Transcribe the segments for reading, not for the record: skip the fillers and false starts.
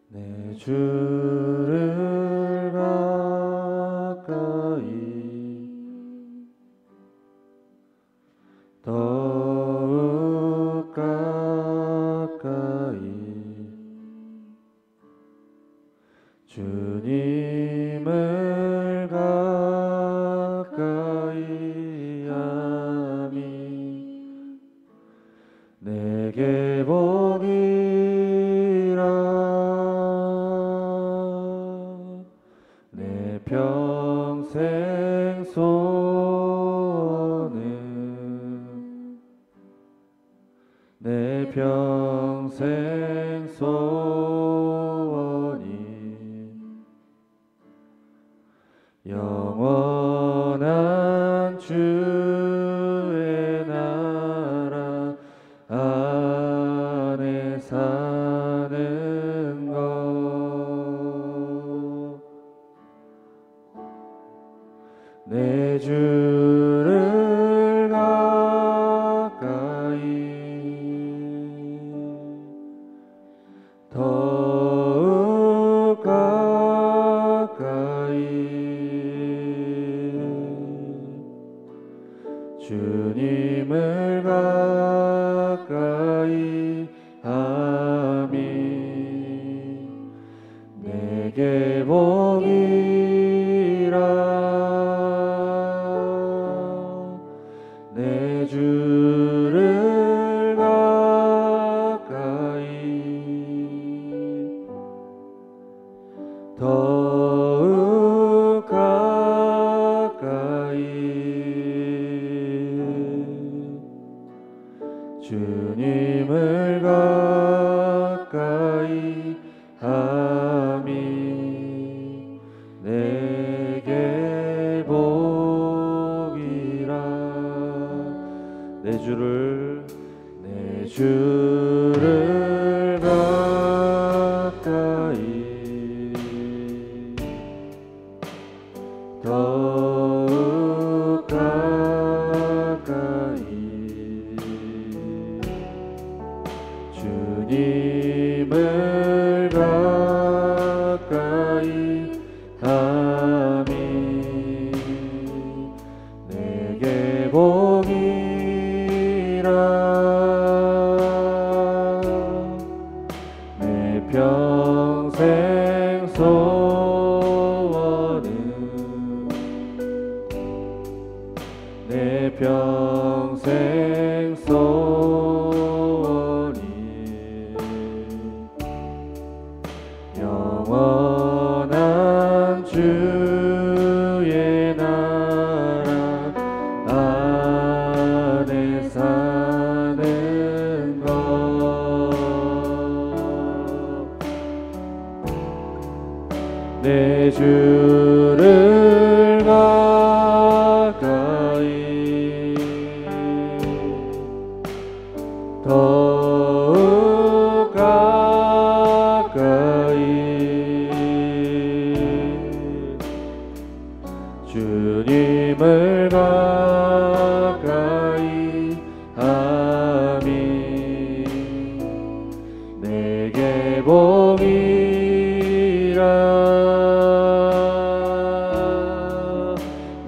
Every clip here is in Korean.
내 주를 가까이 더욱 가까이 주님을 가까이 하미 내게 복이라 내 평생 소원은 내 평생 소원이 영원한 주의 나라 안에 사는 것 내 주를 가까이 더욱 가까이 주님을 가까이 하미 내게 복이라 내 주를 가까이 더욱 가까이 주님을 가까이 하미 내게 복이라 내 주를 가까이 더욱 가까이 주님을 가까이 하미 내게 복이라 내 평생 소원은 내 평생 소원이 영원한 주의 나라 안에 사는 것 내 주를 가까이 더욱 가까이 주님을 가까이 하미 내게 복이라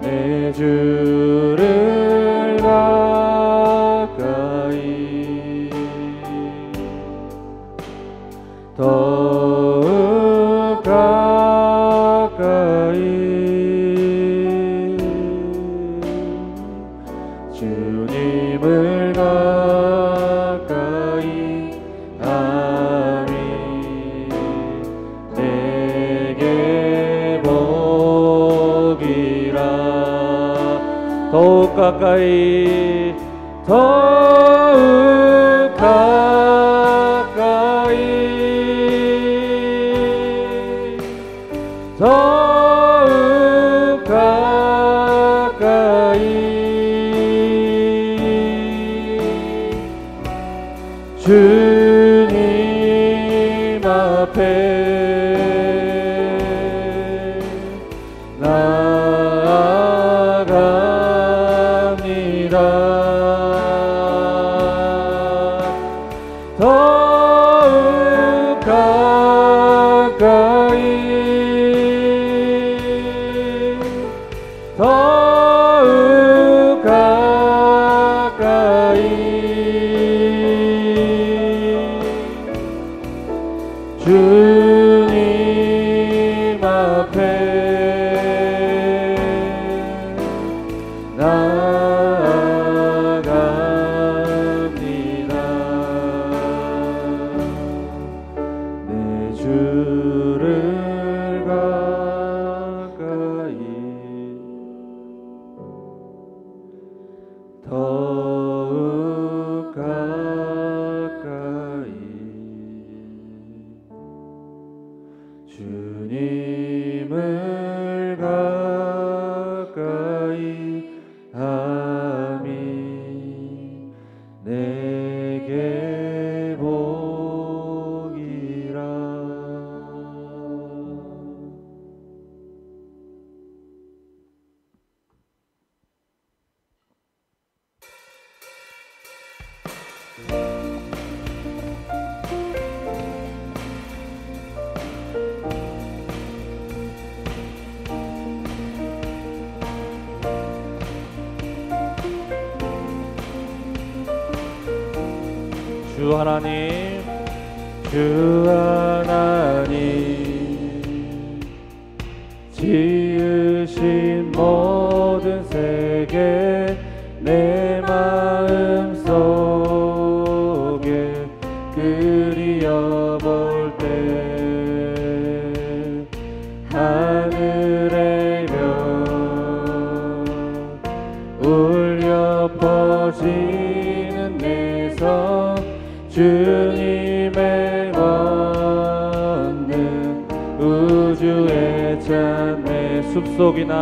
내 주를 가까이 더욱 가까이 주님을 가까이 하미 내게 복이라 더욱 가까이 더욱 가까이 더욱 가까이 주님 앞에 나아갑니다. 더욱 주님 앞에 나아갑니다. 내 주를 가까이 더욱 가까이 주님을 가까이 함이 내게 복이라. 주 하나님, 주 하나님, 지으신 모든 세계 내 마음 속에 그리어볼 때 하늘의 별 울려 퍼지는 내 성 주님의 권능 우주의 찬미 숲속이나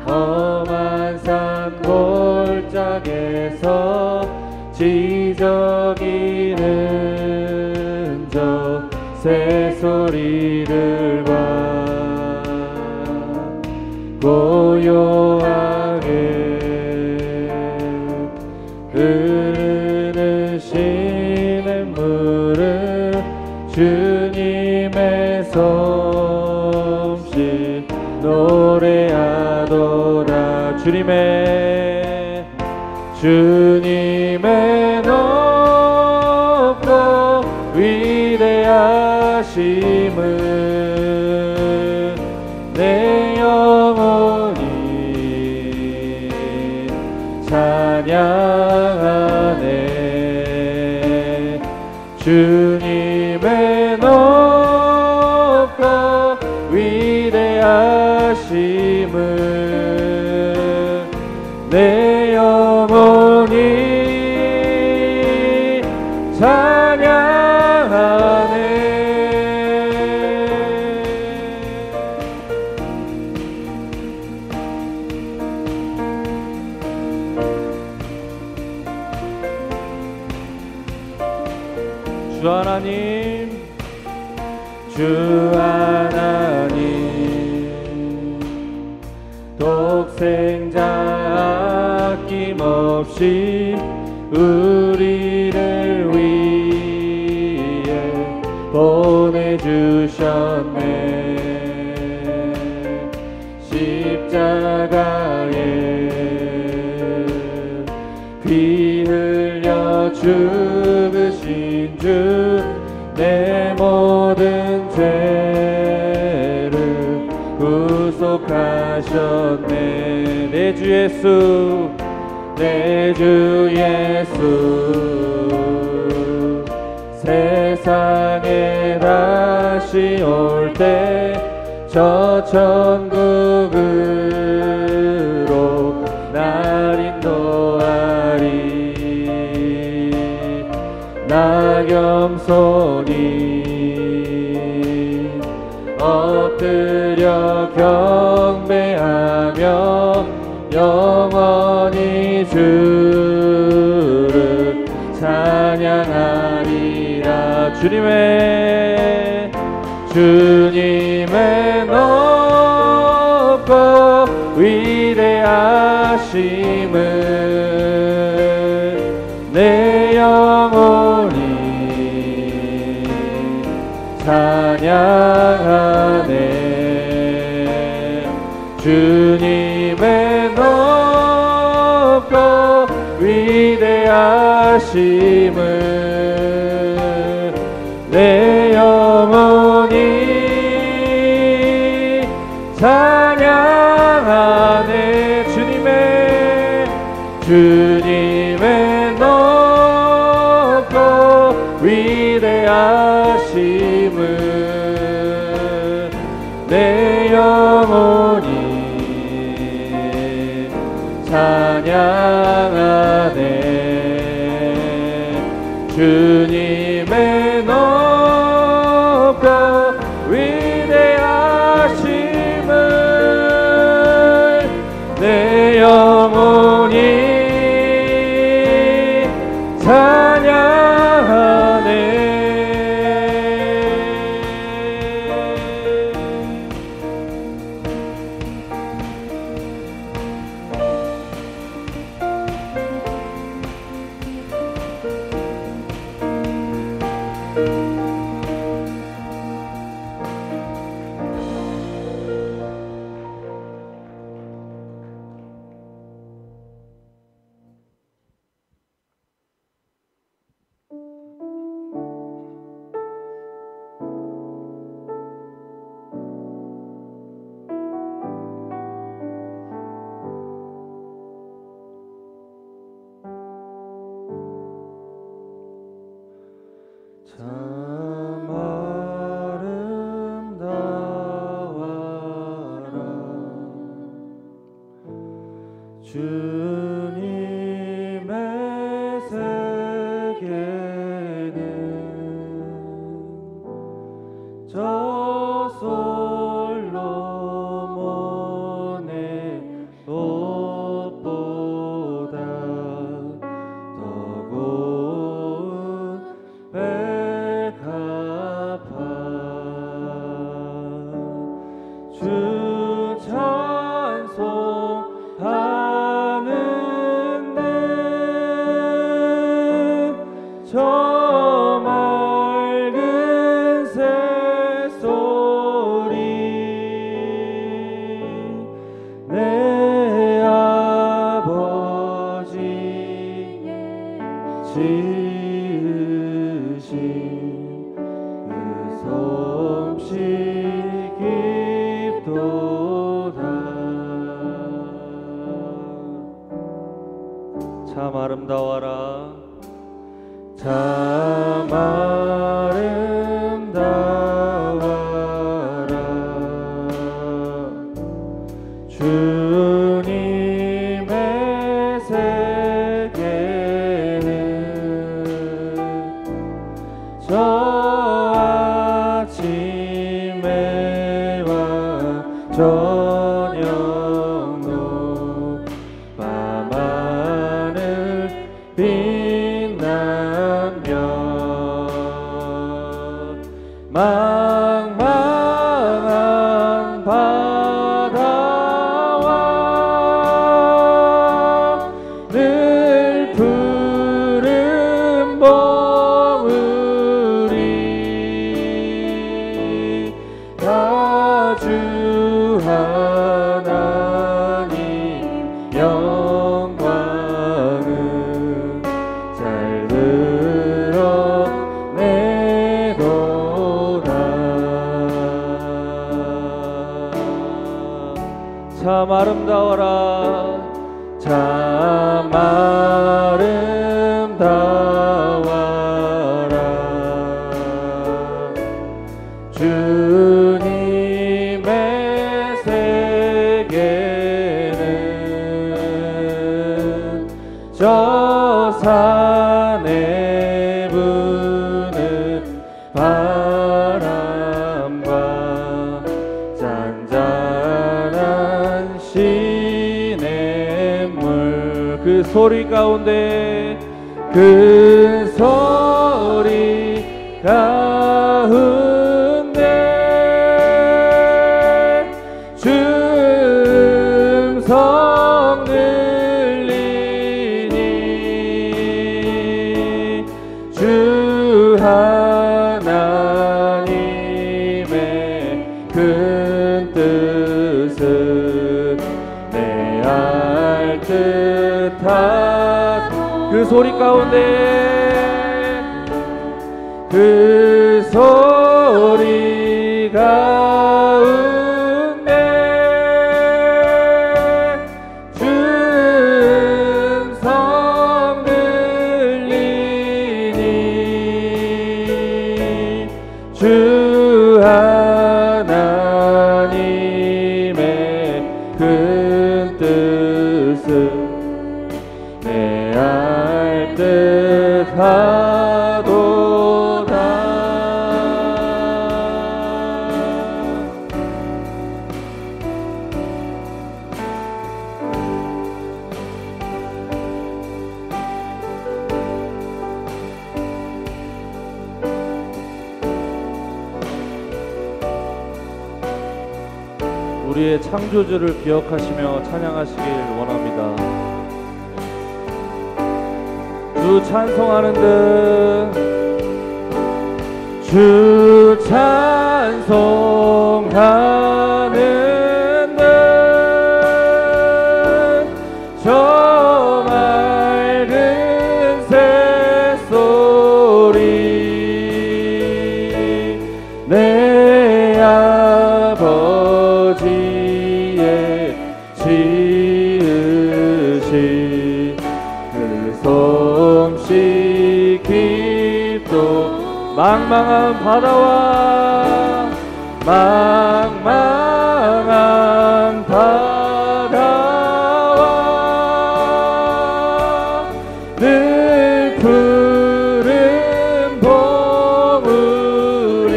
험한 산 골짜기에서 지저귀는 저 새소리를 봐 고요하게 흐르는 시냇물은 주님의 솜씨 노래하도다. 주님의 높고 위대하심을 내 영혼이 찬양하네. 주님의 높고 위대하심을 내 영혼이 찬양하네. 주 하나님, 주 하나님, 독생자 아낌없이 우리를 위해 보내주셨네. 십자가에 피 흘려 죽으신 주 내 모든 죄를 구속하셨네. 내 주 예수, 내 주 예수, 세상에 다시 올 때 저 천국으로 날 인도하리. 나 겸손히 엎드려 경배하며 영원히 주를 찬양하리라. 주님의 높고 위대하심을 내 영혼이 찬양하네. 주님의 높고 위대하심을 위대하심을 내 영혼이 찬양하네. 주님의 높고 위대하심을 내 영혼이 찬양하네. 주님의 높고 위대하심을 내 영혼이 찬양하네. 참 아름다워라 주님의 세계는 저 솔로몬의 옷보다 더 고운 주 찬송하는 듯 저 맑은 새소리 내 아버지 지으신 그 솜씨 깊도다. 참 아름다워라 참 아름다워라 주님의 세계는 저 아침에와 저녁도 밤하늘 빛나며 망망한 바다와 늘 푸른 봉우리 다 주 하나님 영광은 잘 드러내도다. 참 아름다워라 참 아름다워라 주님의 세계는 저 산에 부는 바람과 잔잔한 시냇물 그 소리 가운데 그 소리 가운데 주 음성 들리니 주 하나님의 큰 뜻은 내 알 듯한 그 소리 가운데 그 소리 가운데 주 음성 들리니 주 하나님의 큰 뜻은 내 알 듯하도다. 우리의 창조주를 기억하시며 찬양하시길 원합니다. 주 찬송하는 듯 주 찬송하는 듯 저 맑은 새소리 내 아버지의 지으신 그 솜씨 깊도 망망한 바다와 망망한 바다와 늘 푸른 봉우리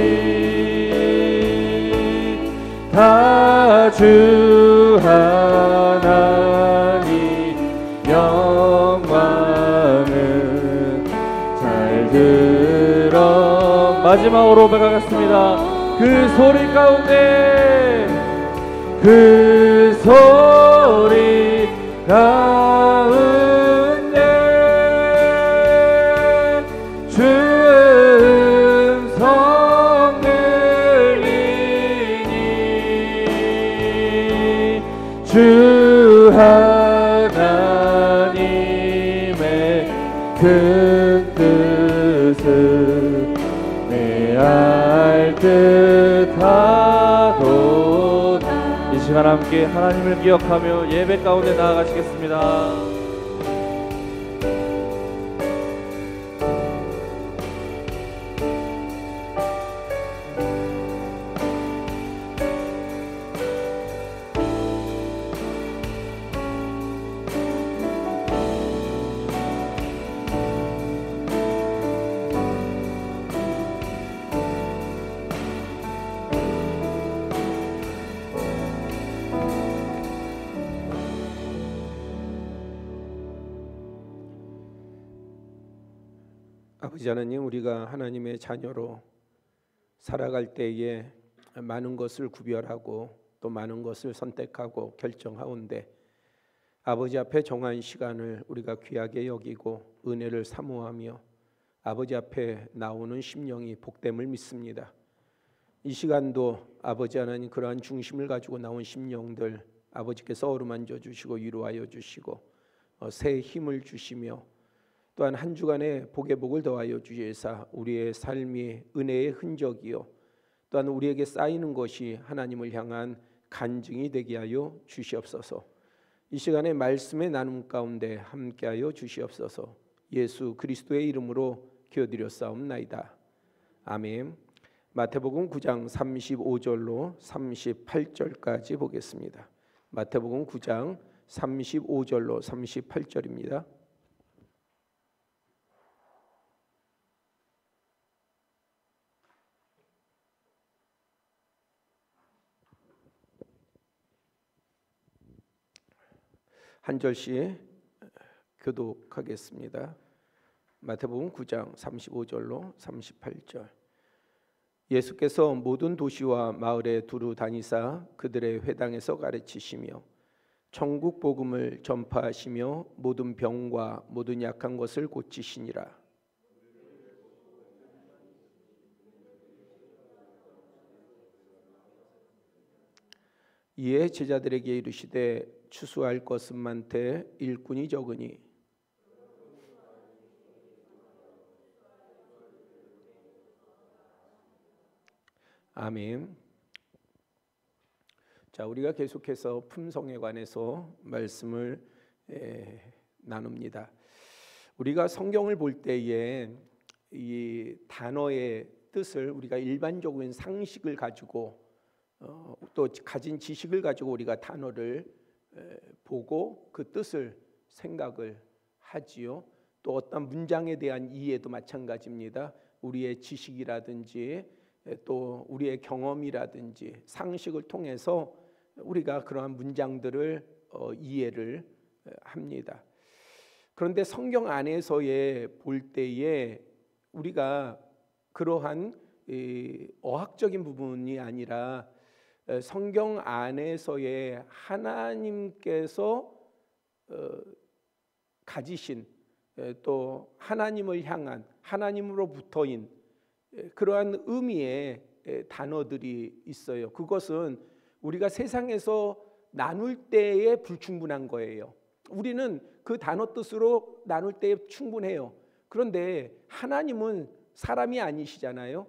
다 주 하나님 영광은 잘 들어. 마지막으로 배가겠습니다. 그 소리 가운데 그 소리 가운데 주 음성 들리니 주 하나님의 큰 뜻은 내 알 듯하도다. 이 시간 함께 하나님을 기억하며 예배 가운데 나아가시겠습니다. 아버지 하나님, 우리가 하나님의 자녀로 살아갈 때에 많은 것을 구별하고 또 많은 것을 선택하고 결정하온데 아버지 앞에 정한 시간을 우리가 귀하게 여기고 은혜를 사모하며 아버지 앞에 나오는 심령이 복됨을 믿습니다. 이 시간도 아버지 하나님 그러한 중심을 가지고 나온 심령들 아버지께서 어루만져 주시고 위로하여 주시고 새 힘을 주시며 또한 한 주간의 복의 복을 더하여 주시사 우리의 삶이 은혜의 흔적이요 또한 우리에게 쌓이는 것이 하나님을 향한 간증이 되게 하여 주시옵소서. 이 시간에 말씀의 나눔 가운데 함께하여 주시옵소서. 예수 그리스도의 이름으로 기도드렸사옵나이다. 아멘. 마태복음 9장 35절로 38절까지 보겠습니다. 마태복음 9장 35절로 38절입니다. 한 절씩 교독하겠습니다. 마태복음 9장 35절로 38절. 예수께서 모든 도시와 마을에 두루 다니사 그들의 회당에서 가르치시며 천국 복음을 전파하시며 모든 병과 모든 약한 것을 고치시니라. 이에 제자들에게 이르시되 추수할 것은 많되 일꾼이 적으니 아멘. 자, 우리가 계속해서 품성에 관해서 말씀을 나눕니다. 우리가 성경을 볼 때에 이 단어의 뜻을 우리가 일반적인 상식을 가지고 또 가진 지식을 가지고 우리가 단어를 보고 그 뜻을 생각을 하지요. 또 어떤 문장에 대한 이해도 마찬가지입니다. 우리의 지식이라든지 또 우리의 경험이라든지 상식을 통해서 우리가 그러한 문장들을 이해를 합니다. 그런데 성경 안에서의 볼 때에 우리가 그러한 어학적인 부분이 아니라 성경 안에서의 하나님께서 가지신 또 하나님을 향한 하나님으로부터인 그러한 의미의 단어들이 있어요. 그것은 우리가 세상에서 나눌 때에 불충분한 거예요. 우리는 그 단어 뜻으로 나눌 때에 충분해요. 그런데 하나님은 사람이 아니시잖아요.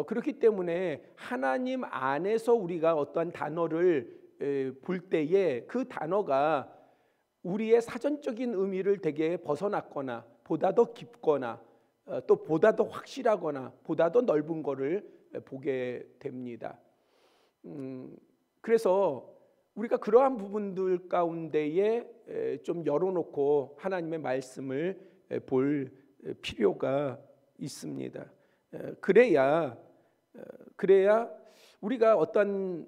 그렇기 때문에 하나님 안에서 우리가 어떠한 단어를 볼 때에 그 단어가 우리의 사전적인 의미를 되게 벗어났거나 보다 더 깊거나 또 보다 더 확실하거나 보다 더 넓은 거를 보게 됩니다. 그래서 우리가 그러한 부분들 가운데에 좀 열어놓고 하나님의 말씀을 볼 필요가 있습니다. 그래야 우리가 어떤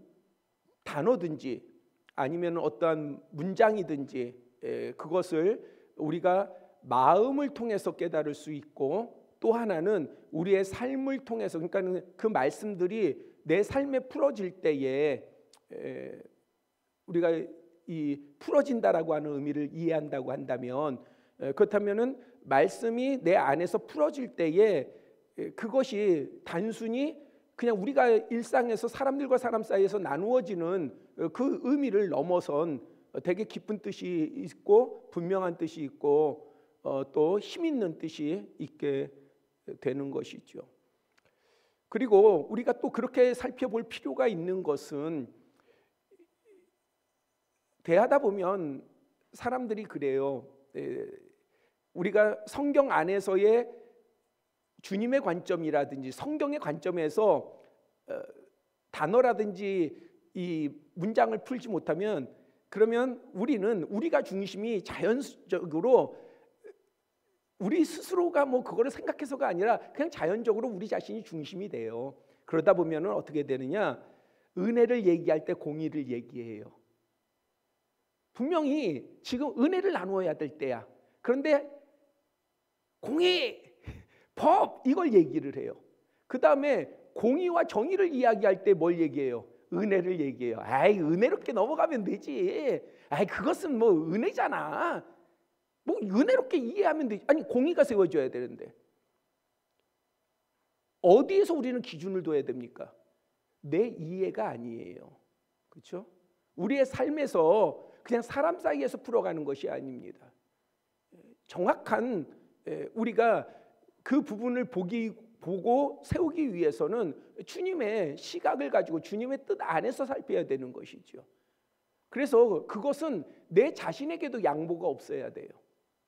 단어든지 아니면 어떤 문장이든지 그것을 우리가 마음을 통해서 깨달을 수 있고 또 하나는 우리의 삶을 통해서 그러니까 그 말씀들이 내 삶에 풀어질 때에 우리가 이 풀어진다라고 하는 의미를 이해한다고 한다면 그렇다면은 말씀이 내 안에서 풀어질 때에 그것이 단순히 그냥 우리가 일상에서 사람들과 사람 사이에서 나누어지는 그 의미를 넘어선 되게 깊은 뜻이 있고 분명한 뜻이 있고 또 힘 있는 뜻이 있게 되는 것이죠. 그리고 우리가 또 그렇게 살펴볼 필요가 있는 것은 대하다 보면 사람들이 그래요. 우리가 성경 안에서의 주님의 관점이라든지 성경의 관점에서 단어라든지 이 문장을 풀지 못하면 그러면 우리가 중심이 자연적으로 우리 스스로가 뭐 그거를 생각해서가 아니라 그냥 자연적으로 우리 자신이 중심이 돼요. 그러다 보면은 어떻게 되느냐? 은혜를 얘기할 때 공의를 얘기해요. 분명히 지금 은혜를 나누어야 될 때야. 그런데 공의, 법 이걸 얘기를 해요. 그 다음에 공의와 정의를 이야기할 때 뭘 얘기해요? 은혜를 얘기해요. 아이 은혜롭게 넘어가면 되지. 아이 그것은 뭐 은혜잖아. 뭐 은혜롭게 이해하면 되지. 아니 공의가 세워져야 되는데 어디에서 우리는 기준을 둬야 됩니까? 내 이해가 아니에요. 그렇죠? 우리의 삶에서 그냥 사람 사이에서 풀어가는 것이 아닙니다. 정확한 우리가 그 부분을 보고 세우기 위해서는 주님의 시각을 가지고 주님의 뜻 안에서 살펴야 되는 것이죠. 그래서 그것은 내 자신에게도 양보가 없어야 돼요.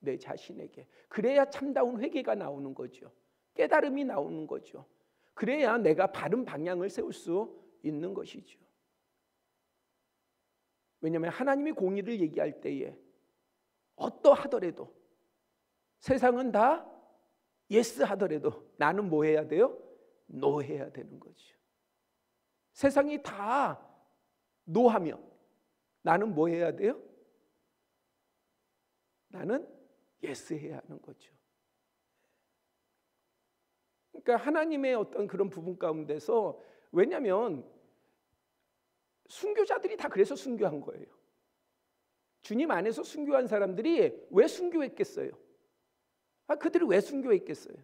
내 자신에게. 그래야 참다운 회개가 나오는 거죠. 깨달음이 나오는 거죠. 그래야 내가 바른 방향을 세울 수 있는 것이죠. 왜냐하면 하나님이 공의를 얘기할 때에 어떠하더라도 세상은 다 예스 하더라도 나는 뭐 해야 돼요? 노 해야 되는 거죠. 세상이 다 노하면 나는 뭐 해야 돼요? 나는 예스 해야 하는 거죠. 그러니까 하나님의 어떤 그런 부분 가운데서 왜냐하면 순교자들이 다 그래서 순교한 거예요. 주님 안에서 순교한 사람들이 왜 순교했겠어요? 그들이 왜 순교했겠어요?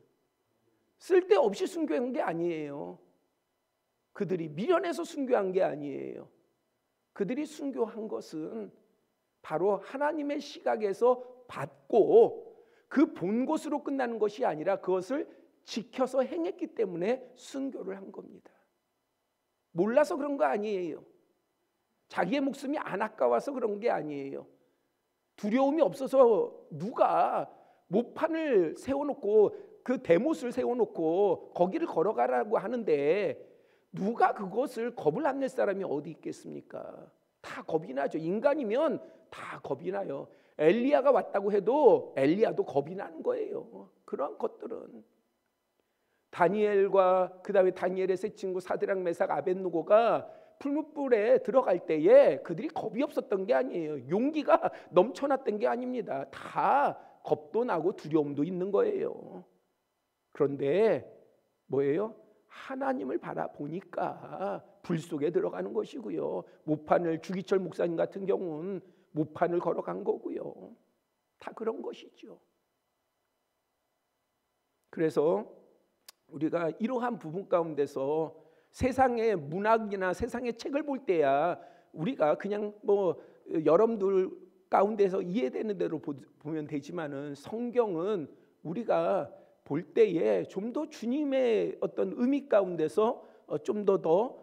쓸데없이 순교한 게 아니에요. 그들이 미련해서 순교한 게 아니에요. 그들이 순교한 것은 바로 하나님의 시각에서 받고 그 본 것으로 끝나는 것이 아니라 그것을 지켜서 행했기 때문에 순교를 한 겁니다. 몰라서 그런 거 아니에요. 자기의 목숨이 안 아까워서 그런 게 아니에요. 두려움이 없어서 누가 모판을 세워놓고 그 대못을 세워놓고 거기를 걸어가라고 하는데 누가 그것을 겁을 안 낼 사람이 어디 있겠습니까? 다 겁이 나죠. 인간이면 다 겁이 나요. 엘리야가 왔다고 해도 엘리야도 겁이 나는 거예요. 그런 것들은. 다니엘과 그 다음에 다니엘의 세 친구 사드락 메삭 아벳느고가 풀무불에 들어갈 때에 그들이 겁이 없었던 게 아니에요. 용기가 넘쳐났던 게 아닙니다. 다 겁도 나고 두려움도 있는 거예요. 그런데 뭐예요? 하나님을 바라보니까 불 속에 들어가는 것이고요. 모판을 주기철 목사님 같은 경우는 모판을 걸어간 거고요. 다 그런 것이죠. 그래서 우리가 이러한 부분 가운데서 세상의 문학이나 세상의 책을 볼 때야 우리가 그냥 뭐 여러분들 가운데서 이해되는 대로 보면 되지만은 성경은 우리가 볼 때에 좀 더 주님의 어떤 의미 가운데서 좀 더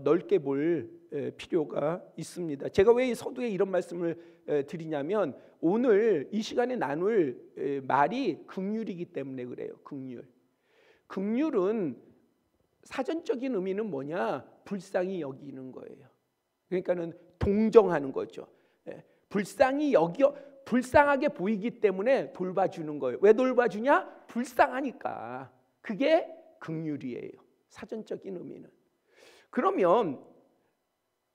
넓게 볼 필요가 있습니다. 제가 왜 서두에 이런 말씀을 드리냐면 오늘 이 시간에 나눌 말이 긍휼이기 때문에 그래요. 긍휼. 긍휼은 사전적인 의미는 뭐냐? 불쌍히 여기는 거예요. 그러니까는 동정하는 거죠. 불쌍하게 보이기 때문에 돌봐주는 거예요. 왜 돌봐주냐? 불쌍하니까. 그게 긍휼이에요. 사전적인 의미는. 그러면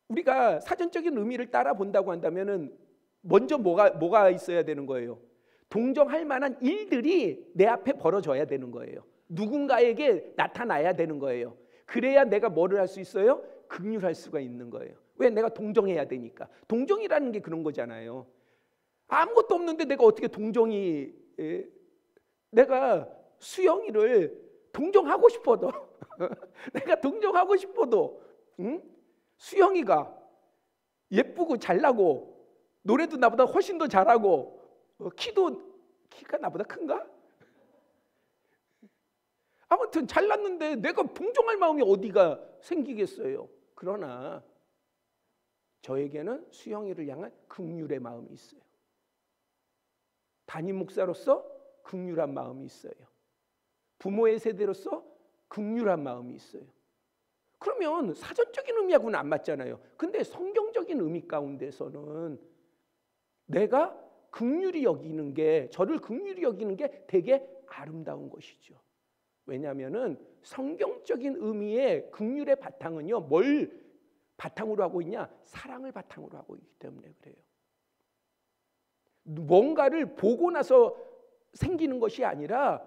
우리가 사전적인 의미를 따라 본다고 한다면은 먼저 뭐가 있어야 되는 거예요? 동정할 만한 일들이 내 앞에 벌어져야 되는 거예요. 누군가에게 나타나야 되는 거예요. 그래야 내가 뭐를 할 수 있어요? 긍휼할 수가 있는 거예요. 왜? 내가 동정해야 되니까. 동정이라는 게 그런 거잖아요. 아무것도 없는데 내가 어떻게 내가 수영이를 동정하고 싶어도 내가 동정하고 싶어도 수영이가 예쁘고 잘나고 노래도 나보다 훨씬 더 잘하고 키가 나보다 큰가? 아무튼 잘났는데 내가 동정할 마음이 어디가 생기겠어요. 그러나 저에게는 수영이를 향한 긍휼의 마음이 있어요. 담임 목사로서 긍휼한 마음이 있어요. 부모의 세대로서 긍휼한 마음이 있어요. 그러면 사전적인 의미하고는 안 맞잖아요. 근데 성경적인 의미 가운데서는 내가 긍휼히 여기는 게, 저를 긍휼히 여기는 게 되게 아름다운 것이죠. 왜냐하면은 성경적인 의미의 긍휼의 바탕은요, 뭘 바탕으로 하고 있냐? 사랑을 바탕으로 하고 있기 때문에 그래요. 뭔가를 보고 나서 생기는 것이 아니라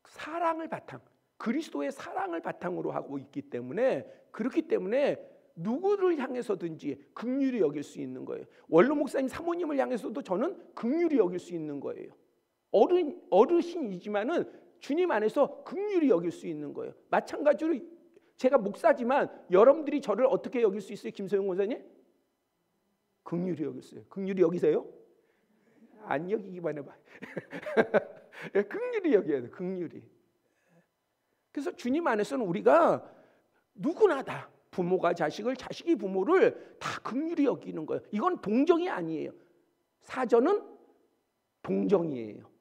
사랑을 바탕, 그리스도의 사랑을 바탕으로 하고 있기 때문에, 그렇기 때문에 누구를 향해서든지 긍휼히 여길 수 있는 거예요. 원로 목사님 사모님을 향해서도 저는 긍휼히 여길 수 있는 거예요. 어르신이지만은 주님 안에서 긍휼히 여길 수 있는 거예요. 마찬가지로 제가 목사지만 여러분들이 저를 어떻게 여길 수 있어요? 김소영 원사님? 긍휼히 여겼어요. 긍휼히 여기세요? 안 여기기만 해봐. 긍휼히 여겨야 돼. 긍휼히. 그래서 주님 안에서는 우리가 누구나 다 부모가 자식을, 자식이 부모를 다 긍휼히 여기는 거예요. 이건 동정이 아니에요. 사전은 동정이에요.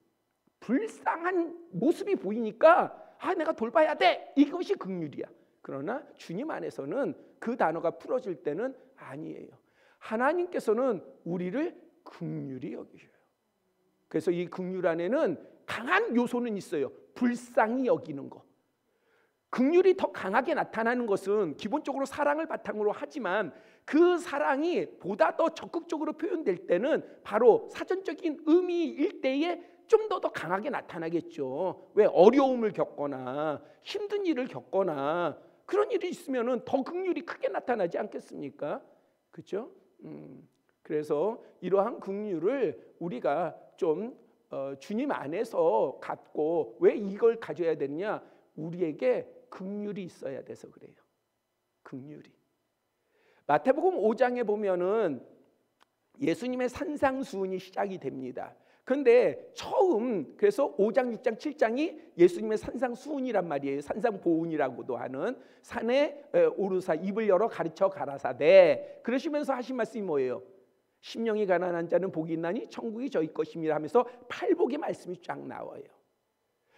불쌍한 모습이 보이니까 내가 돌봐야 돼. 이것이 긍휼이야. 그러나 주님 안에서는 그 단어가 풀어질 때는 아니에요. 하나님께서는 우리를 긍휼히 여기셔요. 그래서 이 긍휼 안에는 강한 요소는 있어요. 불쌍히 여기는 거. 긍휼이 더 강하게 나타나는 것은 기본적으로 사랑을 바탕으로 하지만 그 사랑이 보다 더 적극적으로 표현될 때는 바로 사전적인 의미일 때에 좀 더 강하게 나타나겠죠. 왜? 어려움을 겪거나 힘든 일을 겪거나 그런 일이 있으면은 더 긍휼이 크게 나타나지 않겠습니까? 그렇죠? 그래서 이러한 긍휼을 우리가 좀 주님 안에서 갖고, 왜 이걸 가져야 되느냐? 우리에게 긍휼이 있어야 돼서 그래요. 긍휼이. 마태복음 5장에 보면은 예수님의 산상수훈이 시작이 됩니다. 근데 처음 그래서 5장, 6장, 7장이 예수님의 산상수훈이란 말이에요. 산상보훈이라고도 하는 산에 오르사 입을 열어 가르쳐 가라사대 그러시면서 하신 말씀이 뭐예요? 심령이 가난한 자는 복이 있나니 천국이 저희 것임이라 하면서 팔복의 말씀이 쫙 나와요.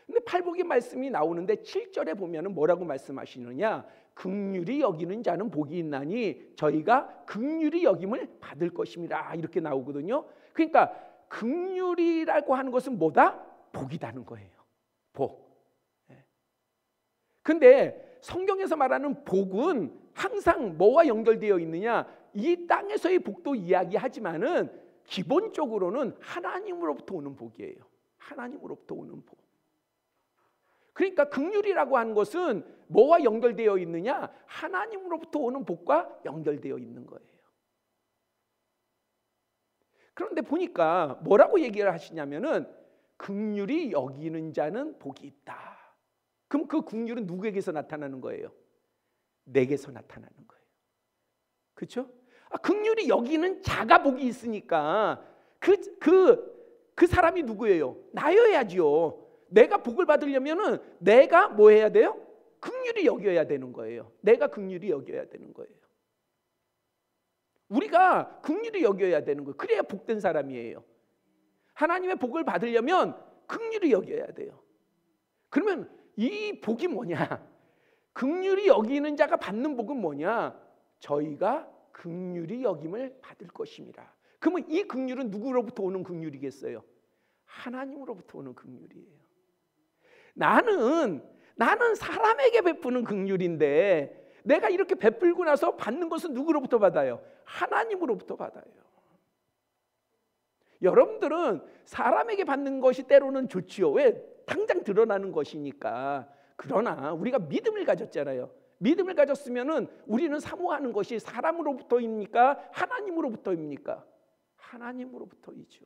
근데 팔복의 말씀이 나오는데 7절에 보면은 뭐라고 말씀하시느냐? 긍휼히 여기는 자는 복이 있나니 저희가 긍휼히 여김을 받을 것임이라 이렇게 나오거든요. 그러니까 긍휼이라고 하는 것은 뭐다? 복이다는 거예요. 복. 근데 성경에서 말하는 복은 항상 뭐와 연결되어 있느냐? 이 땅에서의 복도 이야기하지만은 기본적으로는 하나님으로부터 오는 복이에요. 하나님으로부터 오는 복. 그러니까 긍휼이라고 하는 것은 뭐와 연결되어 있느냐? 하나님으로부터 오는 복과 연결되어 있는 거예요. 그런데 보니까 뭐라고 얘기를 하시냐면은 긍휼히 여기는 자는 복이 있다. 그럼 그 긍휼은 누구에게서 나타나는 거예요? 내게서 나타나는 거예요. 그렇죠? 긍휼히 여기는 자가 복이 있으니까 그 사람이 누구예요? 나여야지요. 내가 복을 받으려면은 내가 뭐 해야 돼요? 긍휼히 여겨야 되는 거예요. 내가 긍휼히 여겨야 되는 거예요. 우리가 긍휼히 여겨야 되는 거예요. 그래야 복된 사람이에요. 하나님의 복을 받으려면 긍휼히 여겨야 돼요. 그러면 이 복이 뭐냐? 긍휼히 여기는 자가 받는 복은 뭐냐? 저희가 긍휼히 여김을 받을 것입니다. 그러면 이 긍휼은 누구로부터 오는 긍휼이겠어요? 하나님으로부터 오는 긍휼이에요. 나는 사람에게 베푸는 긍휼인데 내가 이렇게 베풀고 나서 받는 것은 누구로부터 받아요? 하나님으로부터 받아요. 여러분들은 사람에게 받는 것이 때로는 좋지요. 왜? 당장 드러나는 것이니까. 그러나 우리가 믿음을 가졌잖아요. 믿음을 가졌으면은 우리는 사모하는 것이 사람으로부터입니까? 하나님으로부터입니까? 하나님으로부터이죠.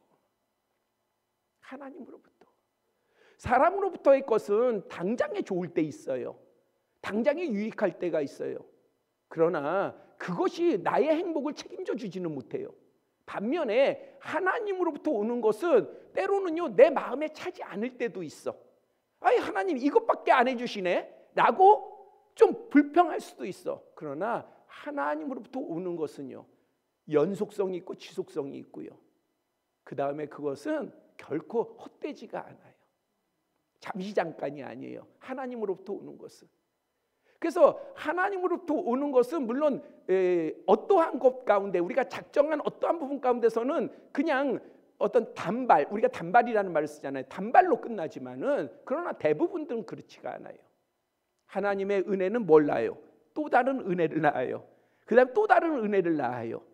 하나님으로부터. 사람으로부터의 것은 당장에 좋을 때 있어요. 당장에 유익할 때가 있어요. 그러나 그것이 나의 행복을 책임져 주지는 못해요. 반면에 하나님으로부터 오는 것은 때로는요 내 마음에 차지 않을 때도 있어. 아니 하나님 이것밖에 안 해주시네 라고 좀 불평할 수도 있어. 그러나 하나님으로부터 오는 것은요 연속성이 있고 지속성이 있고요. 그 다음에 그것은 결코 헛되지가 않아요. 잠시 잠깐이 아니에요. 하나님으로부터 오는 것은. 그래서 하나님으로부터 오는 것은 물론 어떠한 것 가운데 우리가 작정한 어떠한 부분 가운데서는 그냥 어떤 단발, 우리가 단발이라는 말을 쓰잖아요. 단발로 끝나지만은 그러나 대부분들은 그렇지가 않아요. 하나님의 은혜는 뭘 낳아요? 또 다른 은혜를 낳아요. 그 다음 또 다른 은혜를 낳아요.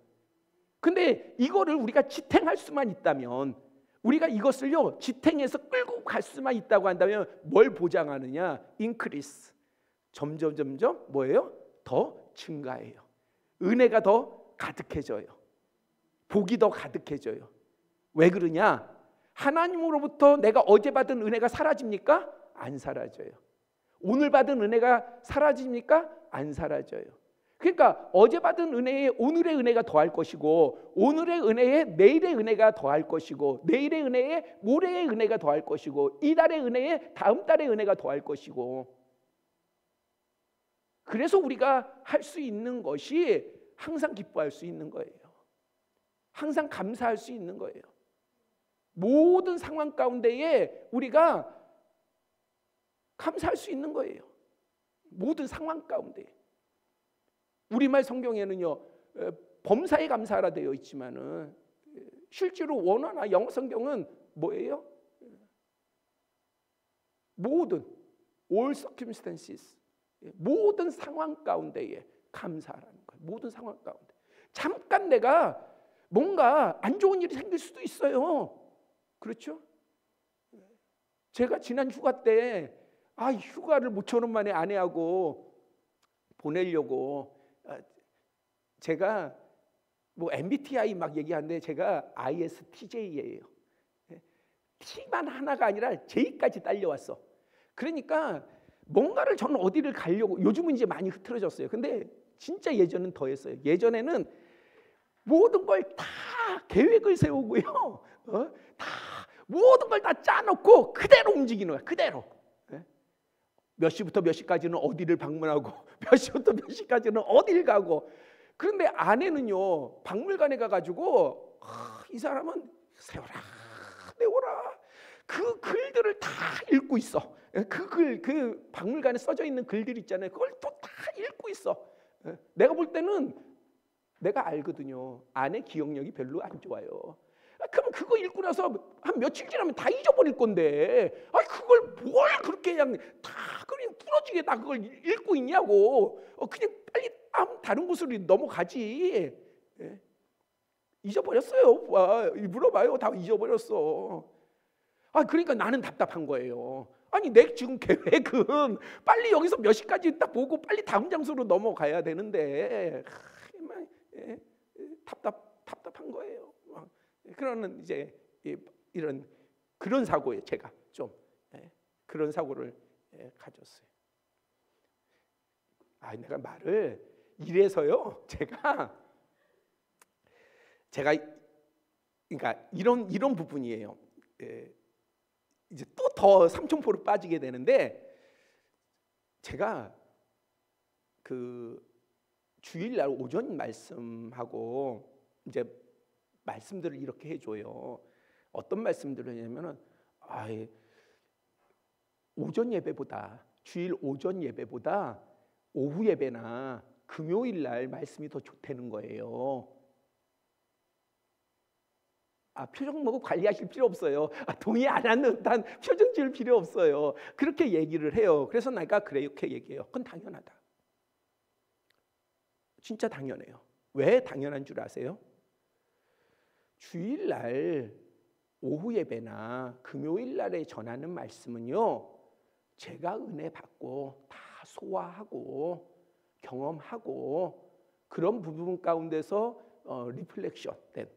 근데 이거를 우리가 지탱할 수만 있다면, 우리가 이것을요 지탱해서 끌고 갈 수만 있다고 한다면 뭘 보장하느냐? 인크리스. 점점 뭐예요? 더 증가해요. 은혜가 더 가득해져요. 복이 더 가득해져요. 왜 그러냐? 하나님으로부터 내가 어제 받은 은혜가 사라집니까? 안 사라져요. 오늘 받은 은혜가 사라집니까? 안 사라져요. 그러니까 어제 받은 은혜에 오늘의 은혜가 더할 것이고, 오늘의 은혜에 내일의 은혜가 더할 것이고, 내일의 은혜에 모레의 은혜가 더할 것이고, 이달의 은혜에 다음 달의 은혜가 더할 것이고. 그래서 우리가 할 수 있는 것이 항상 기뻐할 수 있는 거예요. 항상 감사할 수 있는 거예요. 모든 상황 가운데에 우리가 감사할 수 있는 거예요. 모든 상황 가운데. 우리말 성경에는요 범사에 감사하라 되어 있지만은 실제로 원어나 영어 성경은 뭐예요? 모든 all circumstances, 모든 상황 가운데에 감사하라는 거예요. 모든 상황 가운데. 잠깐 내가 뭔가 안 좋은 일이 생길 수도 있어요. 그렇죠? 제가 지난 휴가 때 휴가를 모처럼 만에 아내하고 보내려고 제가 뭐 MBTI 막 얘기하는데 제가 ISTJ예요. T만 하나가 아니라 J까지 딸려왔어. 그러니까 뭔가를 저는 어디를 가려고, 요즘은 이제 많이 흐트러졌어요. 근데 진짜 예전은 더 했어요. 예전에는 모든 걸 다 계획을 세우고요. 다 모든 걸 다 짜놓고 그대로 움직이는 거야. 그대로. 몇 시부터 몇 시까지는 어디를 방문하고 몇 시부터 몇 시까지는 어디를 가고. 그런데 아내는요, 박물관에 가가지고 이 사람은 세워라 내워라 그 글들을 다 읽고 있어. 그 박물관에 써져 있는 글들 있잖아요. 그걸 또 다 읽고 있어. 내가 볼 때는 내가 알거든요. 아내 기억력이 별로 안 좋아요. 그럼 그거 읽고 나서 한 며칠 지나면 다 잊어버릴 건데, 그걸 뭘 그렇게 그냥 다 그냥 부러지게 다 그걸 읽고 있냐고. 그냥 빨리 다른 곳으로 넘어가지. 잊어버렸어요. 물어봐요. 다 잊어버렸어. 그러니까 나는 답답한 거예요. 아니 내 지금 계획은 빨리 여기서 몇 시까지 딱 보고 빨리 다음 장소로 넘어가야 되는데 답답한 거예요. 그러는 이제 이런 그런 사고에 제가 좀 그런 사고를 가졌어요. 내가 말을 이래서요. 제가 그러니까 이런 부분이에요. 이제 또 더 삼천포로 빠지게 되는데, 제가 그 주일날 오전 말씀하고 이제 말씀들을 이렇게 해줘요. 어떤 말씀들을 하냐면은 오전 예배보다 주일 오전 예배보다 오후 예배나 금요일날 말씀이 더 좋다는 거예요. 표정 보고 관리하실 필요 없어요. 동의 안 하는 단 표정 지을 필요 없어요. 그렇게 얘기를 해요. 그래서 내가 그렇게 얘기해요. 그건 당연하다. 진짜 당연해요. 왜 당연한 줄 아세요? 주일날 오후 예배나 금요일날에 전하는 말씀은요, 제가 은혜 받고 다 소화하고 경험하고 그런 부분 가운데서 리플렉션 된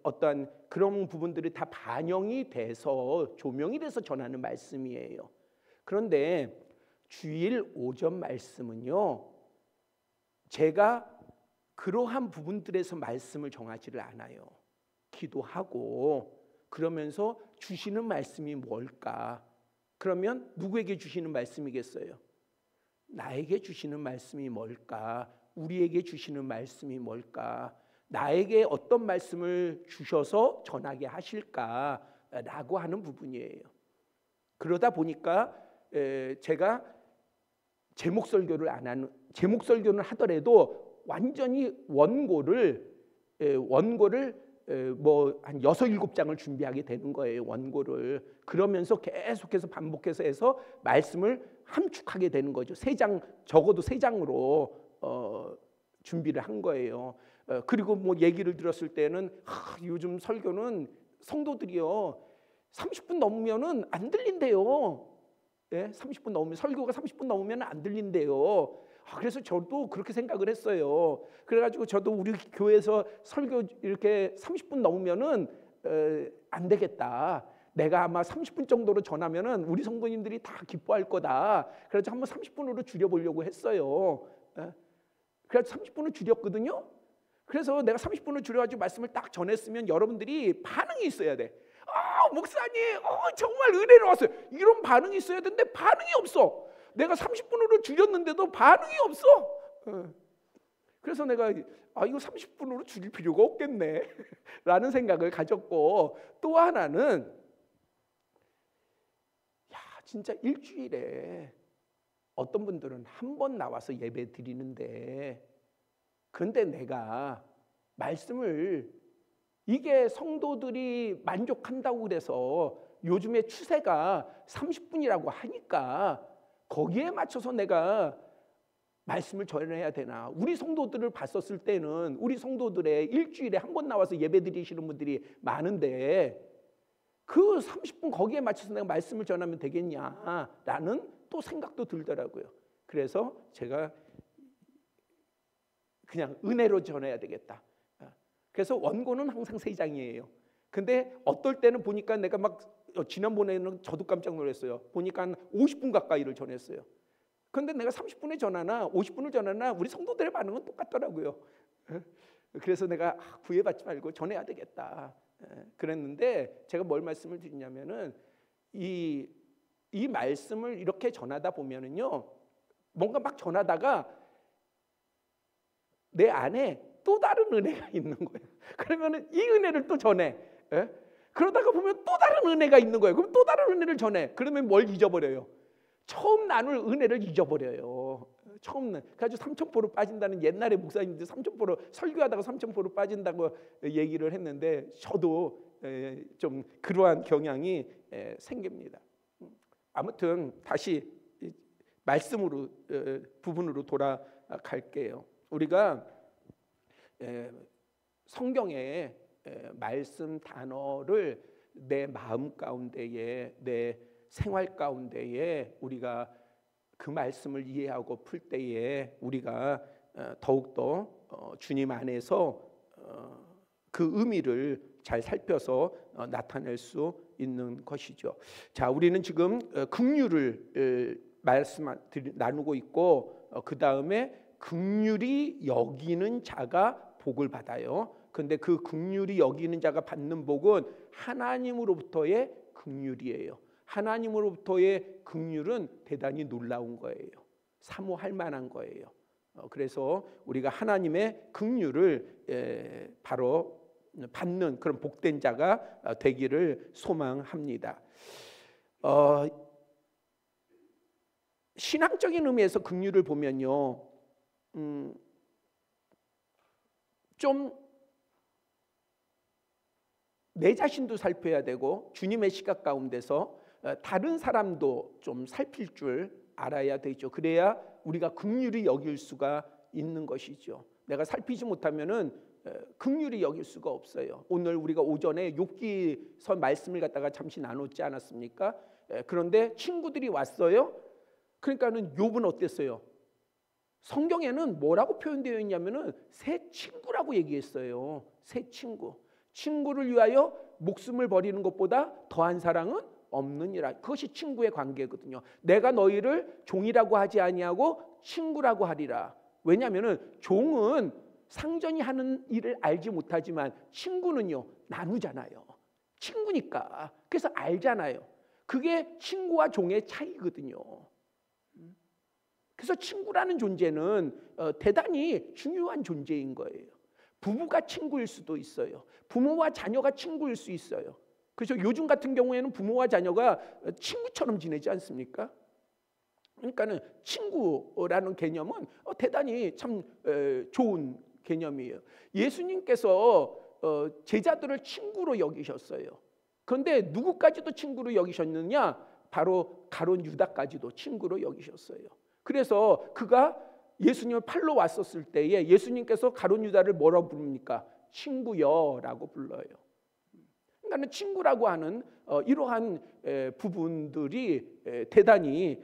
어떤 그런 부분들이 다 반영이 돼서 조명이 돼서 전하는 말씀이에요. 그런데 주일 오전 말씀은요, 제가 그러한 부분들에서 말씀을 정하지를 않아요. 기도하고 그러면서 주시는 말씀이 뭘까? 그러면 누구에게 주시는 말씀이겠어요? 나에게 주시는 말씀이 뭘까? 우리에게 주시는 말씀이 뭘까? 나에게 어떤 말씀을 주셔서 전하게 하실까라고 하는 부분이에요. 그러다 보니까 제가 제목 설교를 안 하는, 제목 설교는 하더라도 완전히 원고를 뭐 한 6, 7장을 준비하게 되는 거예요. 원고를. 그러면서 계속해서 반복해서 해서 말씀을 함축하게 되는 거죠. 3장, 적어도 3장으로 준비를 한 거예요. 그리고 뭐 얘기를 들었을 때는 요즘 설교는 성도들이요 30분 넘으면은 안 들린대요. 30분 넘으면, 설교가 30분 넘으면 안 들린대요. 그래서 저도 그렇게 생각을 했어요. 그래가지고 저도 우리 교회에서 설교 이렇게 30분 넘으면은 안 되겠다. 내가 아마 30분 정도로 전하면은 우리 성도님들이 다 기뻐할 거다. 그래서 한번 30분으로 줄여보려고 했어요. 그래서 30분을 줄였거든요. 그래서 내가 30분을 줄여가지고 말씀을 딱 전했으면 여러분들이 반응이 있어야 돼. 목사님, 정말 은혜로웠어요. 이런 반응이 있어야 되는데 반응이 없어. 내가 30분으로 줄였는데도 반응이 없어. 그래서 내가 이거 30분으로 줄일 필요가 없겠네 라는 생각을 가졌고, 또 하나는 진짜 일주일에 어떤 분들은 한 번 나와서 예배 드리는데, 그런데 내가 말씀을 이게 성도들이 만족한다고 그래서 요즘에 추세가 30분이라고 하니까 거기에 맞춰서 내가 말씀을 전해야 되나. 우리 성도들을 봤었을 때는 우리 성도들의 일주일에 한 번 나와서 예배 드리시는 분들이 많은데 그 30분 거기에 맞춰서 내가 말씀을 전하면 되겠냐라는 또 생각도 들더라고요. 그래서 제가 그냥 은혜로 전해야 되겠다. 그래서 원고는 항상 3장이에요. 근데 어떨 때는 보니까 내가 막 지난번에는 저도 깜짝 놀랐어요. 보니까 한 50분 가까이를 전했어요. 그런데 내가 30분에 전하나 50분을 전하나 우리 성도들의 반응은 똑같더라고요. 그래서 내가 구애받지 말고 전해야 되겠다. 그랬는데 제가 뭘 말씀을 드리냐면은 이 말씀을 이렇게 전하다 보면은요, 뭔가 막 전하다가 내 안에 또 다른 은혜가 있는 거예요. 그러면은 이 은혜를 또 전해. 그러다가 보면 또 다른 은혜가 있는 거예요. 그럼 또 다른 은혜를 전해. 그러면 뭘 잊어버려요? 처음 나눌 은혜를 잊어버려요. 처음 그래가지고 삼천포로 빠진다는, 옛날에 목사님들 삼천포로 설교하다가 삼천포로 빠진다고 얘기를 했는데 저도 좀 그러한 경향이 생깁니다. 아무튼 다시 말씀으로 부분으로 돌아갈게요. 우리가 성경의 말씀 단어를 내 마음 가운데에, 내 생활 가운데에 우리가 그 말씀을 이해하고 풀 때에 우리가 더욱더 주님 안에서 그 의미를 잘 살펴서 나타낼 수 있는 것이죠. 자, 우리는 지금 긍휼을 나누고 있고, 그 다음에 긍휼히 여기는 자가 복을 받아요. 그런데 그 긍휼히 여기는 자가 받는 복은 하나님으로부터의 긍휼이에요. 하나님으로부터의 긍휼은 대단히 놀라운 거예요. 사모할 만한 거예요. 그래서 우리가 하나님의 긍휼을 바로 받는 그런 복된 자가 되기를 소망합니다. 신앙적인 의미에서 긍휼을 보면요, 좀 내 자신도 살펴야 되고 주님의 시각 가운데서 다른 사람도 좀 살필 줄 알아야 되죠. 그래야 우리가 긍휼히 여길 수가 있는 것이죠. 내가 살피지 못하면은 긍휼히 여길 수가 없어요. 오늘 우리가 오전에 욥기서 말씀을 갖다가 잠시 나눴지 않았습니까? 그런데 친구들이 왔어요. 그러니까는 욥은 어땠어요? 성경에는 뭐라고 표현되어 있냐면은 새 친구라고 얘기했어요. 새 친구. 친구를 위하여 목숨을 버리는 것보다 더한 사랑은 없느니라. 그것이 친구의 관계거든요. 내가 너희를 종이라고 하지 아니하고 친구라고 하리라. 왜냐하면은 종은 상전이 하는 일을 알지 못하지만 친구는요, 나누잖아요. 친구니까. 그래서 알잖아요. 그게 친구와 종의 차이거든요. 그래서 친구라는 존재는 대단히 중요한 존재인 거예요. 부부가 친구일 수도 있어요. 부모와 자녀가 친구일 수 있어요. 그래서 요즘 같은 경우에는 부모와 자녀가 친구처럼 지내지 않습니까? 그러니까는 친구라는 개념은 대단히 참 좋은 개념이에요. 예수님께서 제자들을 친구로 여기셨어요. 그런데 누구까지도 친구로 여기셨느냐? 바로 가룟 유다까지도 친구로 여기셨어요. 그래서 그가 예수님을 팔러 왔었을 때에 예수님께서 가룟 유다를 뭐라고 부릅니까? 친구여라고 불러요. 그러니까 친구라고 하는 이러한 부분들이 대단히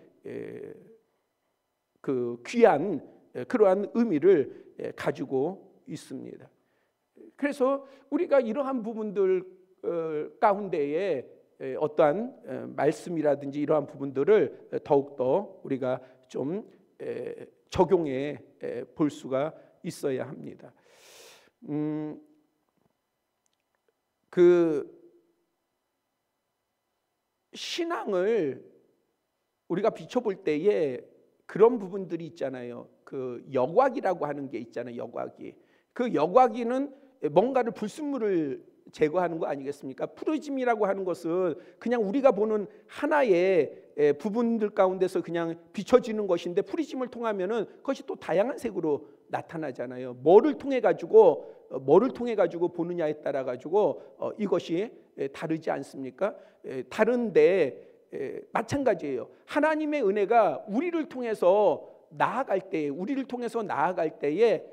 그 귀한 그러한 의미를 가지고 있습니다. 그래서 우리가 이러한 부분들 가운데에 어떠한 말씀이라든지 이러한 부분들을 더욱더 우리가 좀 적용해 볼 수가 있어야 합니다. 그 신앙을 우리가 비춰볼 때에 그런 부분들이 있잖아요. 그 여과기라고 하는 게 있잖아요. 여과기. 그 여과기는 뭔가를 불순물을 제거하는 거 아니겠습니까? 프리즘이라고 하는 것은 그냥 우리가 보는 하나의 부분들 가운데서 그냥 비춰지는 것인데, 프리즘을 통하면은 그것이 또 다양한 색으로 나타나잖아요. 뭐를 통해 가지고 보느냐에 따라 가지고 이것이 다르지 않습니까? 다른데 마찬가지예요. 하나님의 은혜가 우리를 통해서 나아갈 때에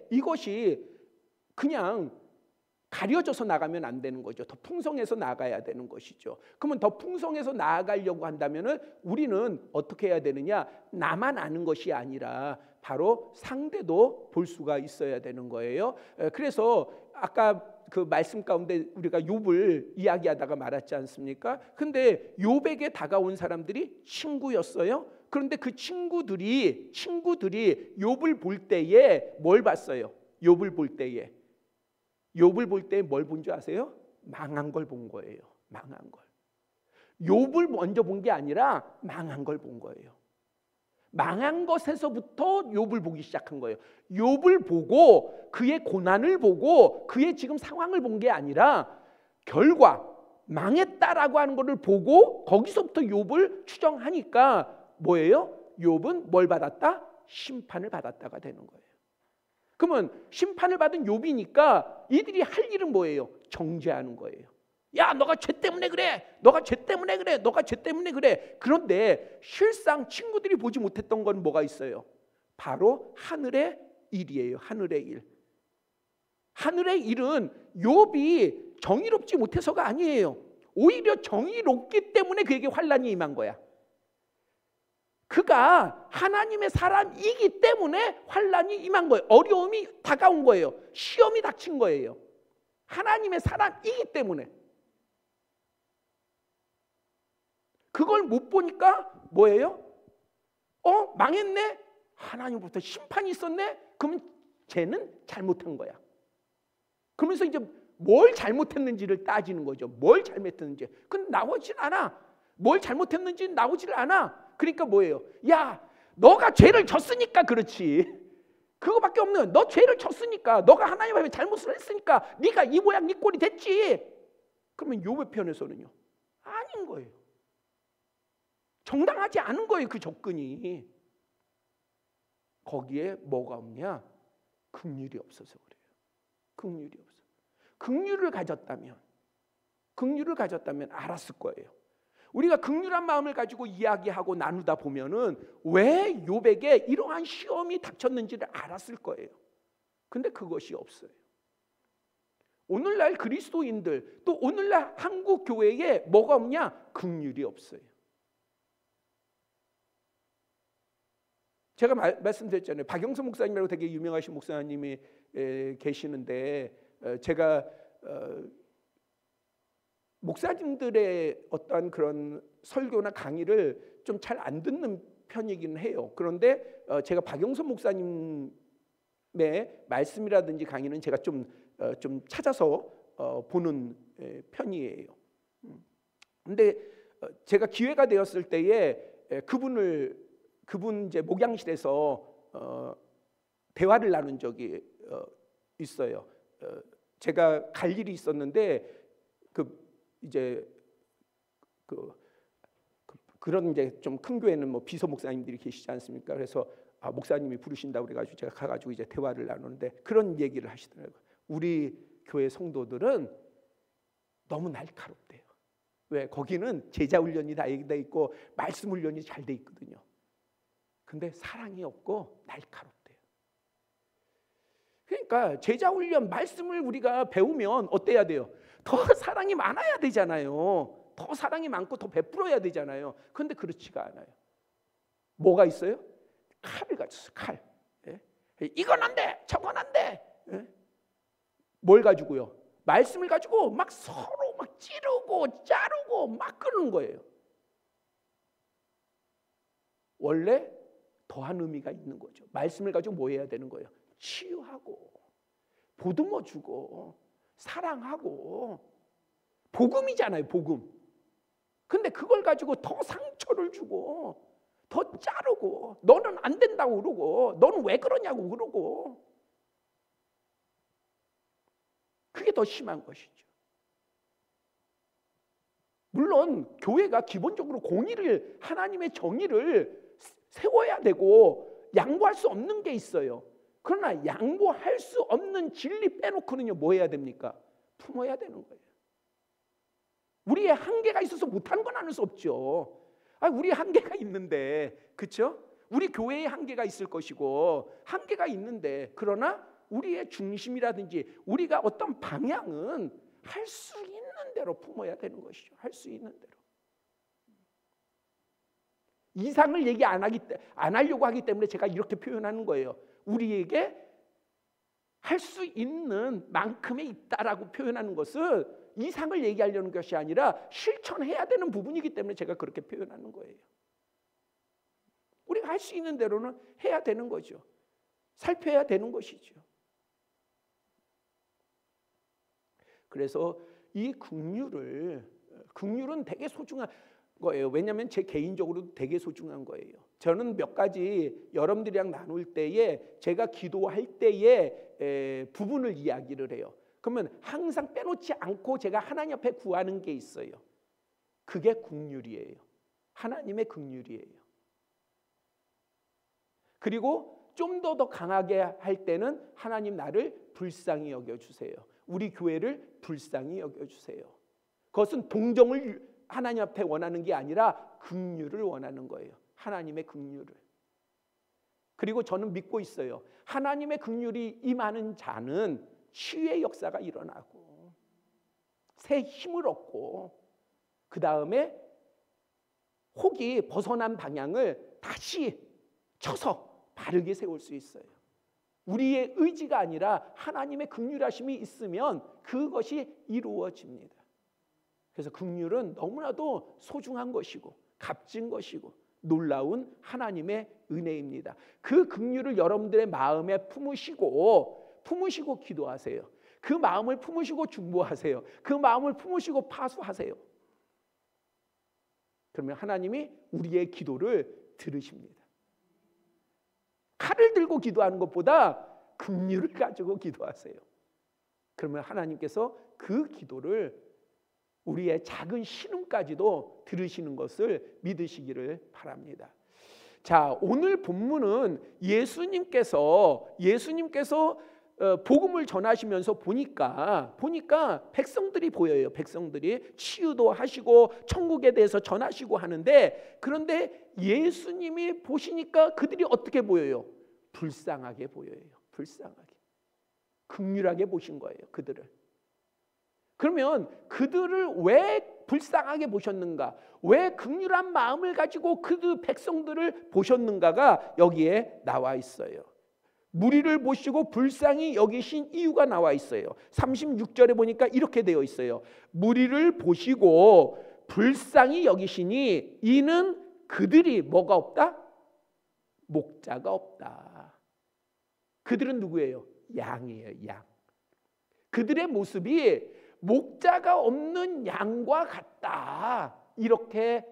이것이 그냥 가려져서 나가면 안 되는 거죠. 더 풍성해서 나가야 되는 것이죠. 그러면 더 풍성해서 나아가려고 한다면은 우리는 어떻게 해야 되느냐? 나만 아는 것이 아니라 바로 상대도 볼 수가 있어야 되는 거예요. 그래서 아까 그 말씀 가운데 우리가 욥을 이야기하다가 말았지 않습니까? 근데 욥에게 다가온 사람들이 친구였어요. 그런데 그 친구들이 욥을 볼 때에 뭘 봤어요? 욥을 볼 때에 뭘 본 줄 아세요? 망한 걸 본 거예요. 망한 걸. 욥을 먼저 본 게 아니라 망한 걸 본 거예요. 망한 것에서부터 욥을 보기 시작한 거예요. 욥을 보고 그의 고난을 보고 그의 지금 상황을 본 게 아니라 결과 망했다라고 하는 것을 보고 거기서부터 욥을 추정하니까 뭐예요? 욥은 뭘 받았다? 심판을 받았다가 되는 거예요. 그러면 심판을 받은 욥이니까 이들이 할 일은 뭐예요? 정죄하는 거예요. 야, 너가 죄 때문에 그래. 너가 죄 때문에 그래. 너가 죄 때문에 그래. 그런데 실상 친구들이 보지 못했던 건 뭐가 있어요? 바로 하늘의 일이에요. 하늘의 일. 하늘의 일은 욥이 정의롭지 못해서가 아니에요. 오히려 정의롭기 때문에 그에게 환난이 임한 거야. 그가 하나님의 사람이기 때문에 환난이 임한 거예요. 어려움이 다가온 거예요. 시험이 닥친 거예요. 하나님의 사람이기 때문에. 그걸 못 보니까 뭐예요? 망했네? 하나님부터 심판이 있었네? 그러면 쟤는 잘못한 거야. 그러면서 이제 뭘 잘못했는지를 따지는 거죠. 뭘 잘못했는지. 근데 나오질 않아. 뭘 잘못했는지 나오질 않아. 그러니까 뭐예요? 야, 너가 죄를 졌으니까 그렇지. 그거밖에 없는. 너 죄를 졌으니까, 너가 하나님 앞에 잘못을 했으니까 네가 이 모양 네 꼴이 됐지. 그러면 욥의 편에서는요, 아닌 거예요. 정당하지 않은 거예요. 그 접근이. 거기에 뭐가 없냐? 긍휼이 없어서 그래요. 긍휼이 없어. 긍휼을 가졌다면 알았을 거예요. 우리가 긍휼한 마음을 가지고 이야기하고 나누다 보면은 왜 욥에게 이러한 시험이 닥쳤는지를 알았을 거예요. 근데 그것이 없어요. 오늘날 그리스도인들, 또 오늘날 한국 교회에 뭐가 없냐? 긍휼이 없어요. 제가 말씀드렸잖아요. 박영선 목사님이라고 되게 유명하신 목사님이 계시는데, 제가 목사님들의 어떤 그런 설교나 강의를 좀 잘 안 듣는 편이긴 해요. 그런데 제가 박영선 목사님의 말씀이라든지 강의는 제가 좀 찾아서 보는 편이에요. 근데 제가 기회가 되었을 때에 그분 이제 목양실에서 대화를 나눈 적이 있어요. 제가 갈 일이 있었는데 그런 이제 좀 큰 교회는 뭐 비서 목사님들이 계시지 않습니까? 그래서 목사님이 부르신다고 그래가지고 제가 가가지고 이제 대화를 나누는데 그런 얘기를 하시더라고요. 우리 교회 성도들은 너무 날카롭대요. 왜? 거기는 제자 훈련이 다 돼 있고 말씀 훈련이 잘 돼 있거든요. 근데 사랑이 없고 날카롭대요. 그러니까 제자 훈련 말씀을 우리가 배우면 어때야 돼요? 더 사랑이 많아야 되잖아요. 더 사랑이 많고 더 베풀어야 되잖아요. 그런데 그렇지가 않아요. 뭐가 있어요? 칼을 가졌어요. 칼. 예? 이건 안 돼. 저건 안 돼. 예? 뭘 가지고요? 말씀을 가지고 막 서로 막 찌르고 자르고 막 그러는 거예요. 원래 더한 의미가 있는 거죠. 말씀을 가지고 뭐 해야 되는 거예요? 치유하고 보듬어주고 사랑하고 복음이잖아요. 복음. 근데 그걸 가지고 더 상처를 주고 더 자르고 너는 안 된다고 그러고 너는 왜 그러냐고 그러고 그게 더 심한 것이죠. 물론 교회가 기본적으로 공의를 하나님의 정의를 세워야 되고 양보할 수 없는 게 있어요. 그러나 양보할 수 없는 진리 빼놓고는요 뭐 해야 됩니까? 품어야 되는 거예요. 우리의 한계가 있어서 못하는 건 아닐 수 없죠. 우리 한계가 있는데, 그렇죠? 우리 교회의 한계가 있을 것이고 한계가 있는데, 그러나 우리의 중심이라든지 우리가 어떤 방향은 할 수 있는 대로 품어야 되는 것이죠. 할 수 있는 대로. 이상을 얘기 안 하려고 하기 때문에 제가 이렇게 표현하는 거예요. 우리에게 할 수 있는 만큼의 있다라고 표현하는 것은 이상을 얘기하려는 것이 아니라 실천해야 되는 부분이기 때문에 제가 그렇게 표현하는 거예요. 우리가 할 수 있는 대로는 해야 되는 거죠. 살펴야 되는 것이죠. 그래서 이 긍휼은 되게 소중한 거예요. 왜냐하면 제 개인적으로도 되게 소중한 거예요. 저는 몇 가지 여러분들이랑 나눌 때에 제가 기도할 때에 부분을 이야기를 해요. 그러면 항상 빼놓지 않고 제가 하나님 앞에 구하는 게 있어요. 그게 긍휼이에요. 하나님의 긍휼이에요. 그리고 좀 더 강하게 할 때는 하나님 나를 불쌍히 여겨주세요. 우리 교회를 불쌍히 여겨주세요. 그것은 동정을 하나님 앞에 원하는 게 아니라 긍휼을 원하는 거예요. 하나님의 긍휼을. 그리고 저는 믿고 있어요. 하나님의 긍휼이 임하는 자는 치유의 역사가 일어나고 새 힘을 얻고 그 다음에 혹이 벗어난 방향을 다시 쳐서 바르게 세울 수 있어요. 우리의 의지가 아니라 하나님의 긍휼하심이 있으면 그것이 이루어집니다. 그래서 긍휼은 너무나도 소중한 것이고 값진 것이고 놀라운 하나님의 은혜입니다. 그 긍휼을 여러분들의 마음에 품으시고 기도하세요. 그 마음을 품으시고 중보하세요. 그 마음을 품으시고 파수하세요. 그러면 하나님이 우리의 기도를 들으십니다. 칼을 들고 기도하는 것보다 긍휼을 가지고 기도하세요. 그러면 하나님께서 그 기도를 우리의 작은 신음까지도 들으시는 것을 믿으시기를 바랍니다. 자, 오늘 본문은 예수님께서 복음을 전하시면서 보니까 백성들이 보여요. 백성들이 치유도 하시고 천국에 대해서 전하시고 하는데, 그런데 예수님이 보시니까 그들이 어떻게 보여요? 불쌍하게 보여요. 불쌍하게. 긍휼하게 보신 거예요. 그들을. 그러면 그들을 왜 불쌍하게 보셨는가? 왜 긍휼한 마음을 가지고 그 백성들을 보셨는가가 여기에 나와 있어요. 무리를 보시고 불쌍히 여기신 이유가 나와 있어요. 36절에 보니까 이렇게 되어 있어요. 무리를 보시고 불쌍히 여기시니 이는 그들이 뭐가 없다? 목자가 없다. 그들은 누구예요? 양이에요. 양. 그들의 모습이 목자가 없는 양과 같다. 이렇게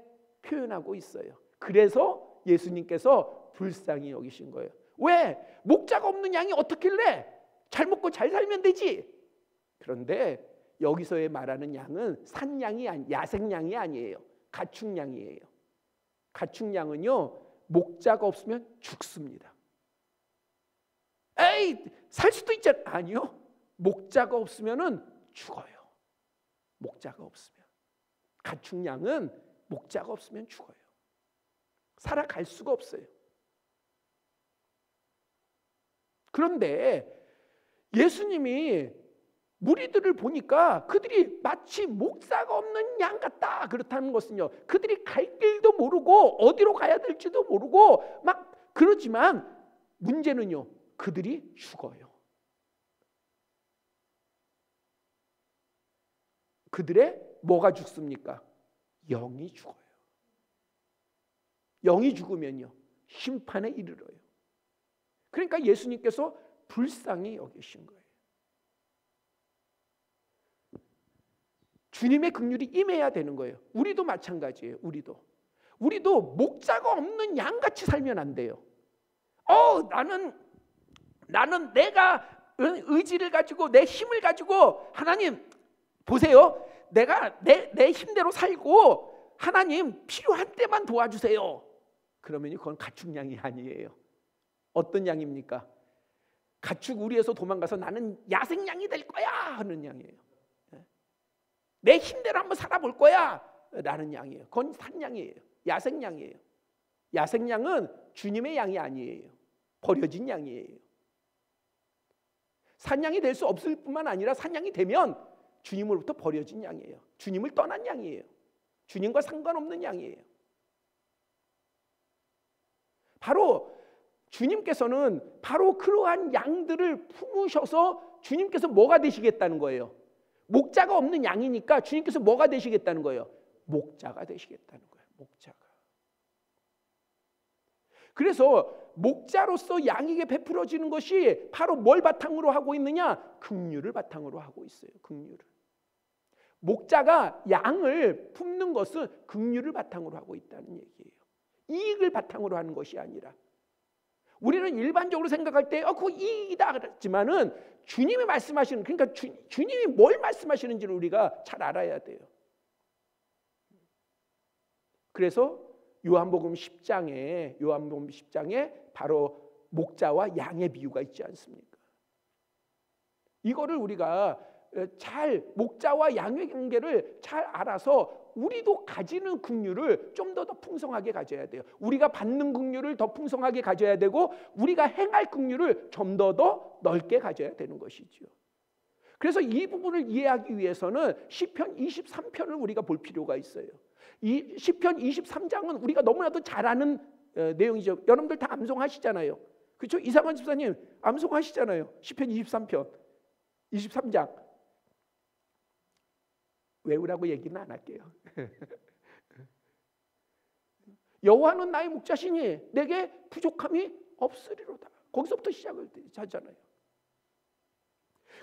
표현하고 있어요. 그래서 예수님께서 불쌍히 여기신 거예요. 왜? 목자가 없는 양이 어떻길래? 잘 먹고 잘 살면 되지. 그런데 여기서의 말하는 양은 산양이 야생양이 아니에요. 가축양이에요. 가축양은요, 목자가 없으면 죽습니다. 에이, 살 수도 있잖아. 아니요. 목자가 없으면은 죽어요. 목자가 없으면. 가축양은 목자가 없으면 죽어요. 살아갈 수가 없어요. 그런데 예수님이 무리들을 보니까 그들이 마치 목자가 없는 양 같다. 그렇다는 것은요, 그들이 갈 길도 모르고 어디로 가야 될지도 모르고 막 그러지만 문제는요, 그들이 죽어요. 그들의 뭐가 죽습니까? 영이 죽어요. 영이 죽으면요, 심판에 이르러요. 그러니까 예수님께서 불쌍히 여기신 거예요. 주님의 긍휼이 임해야 되는 거예요. 우리도 마찬가지예요. 우리도 목자가 없는 양같이 살면 안 돼요. 나는 내가 의지를 가지고 내 힘을 가지고 하나님 보세요. 내가 내 힘대로 살고 하나님 필요한 때만 도와주세요. 그러면 그건 가축양이 아니에요. 어떤 양입니까? 가축 우리에서 도망가서 나는 야생양이 될 거야 하는 양이에요. 내 힘대로 한번 살아볼 거야 라는 양이에요. 그건 산양이에요. 야생양이에요. 야생양은 주님의 양이 아니에요. 버려진 양이에요. 산양이 될 수 없을 뿐만 아니라 산양이 되면 주님으로부터 버려진 양이에요. 주님을 떠난 양이에요. 주님과 상관없는 양이에요. 바로 주님께서는 바로 그러한 양들을 품으셔서 주님께서 뭐가 되시겠다는 거예요? 목자가 없는 양이니까 주님께서 뭐가 되시겠다는 거예요? 목자가 되시겠다는 거예요. 목자가. 그래서 목자로서 양에게 베풀어지는 것이 바로 뭘 바탕으로 하고 있느냐? 긍휼을 바탕으로 하고 있어요. 긍휼을. 목자가 양을 품는 것은 긍휼을 바탕으로 하고 있다는 얘기예요. 이익을 바탕으로 하는 것이 아니라. 우리는 일반적으로 생각할 때 그거 이익이다 그랬지만은 주님이 말씀하시는, 그러니까 주님이 뭘 말씀하시는지를 우리가 잘 알아야 돼요. 그래서 요한복음 10장에 바로 목자와 양의 비유가 있지 않습니까? 이거를 우리가 잘, 목자와 양의 관계를 잘 알아서 우리도 가지는 긍휼을 좀 더 풍성하게 가져야 돼요. 우리가 받는 긍휼을 더 풍성하게 가져야 되고, 우리가 행할 긍휼을 좀 더 넓게 가져야 되는 것이죠. 그래서 이 부분을 이해하기 위해서는 시편 23편을 우리가 볼 필요가 있어요. 이 시편 23장은 우리가 너무나도 잘 아는 내용이죠. 여러분들 다 암송하시잖아요. 그렇죠? 이상원 집사님 암송하시잖아요. 시편 23편 23장 외우라고 얘기는 안 할게요. 여호와는 나의 목자시니 내게 부족함이 없으리로다. 거기서부터 시작을 하잖아요.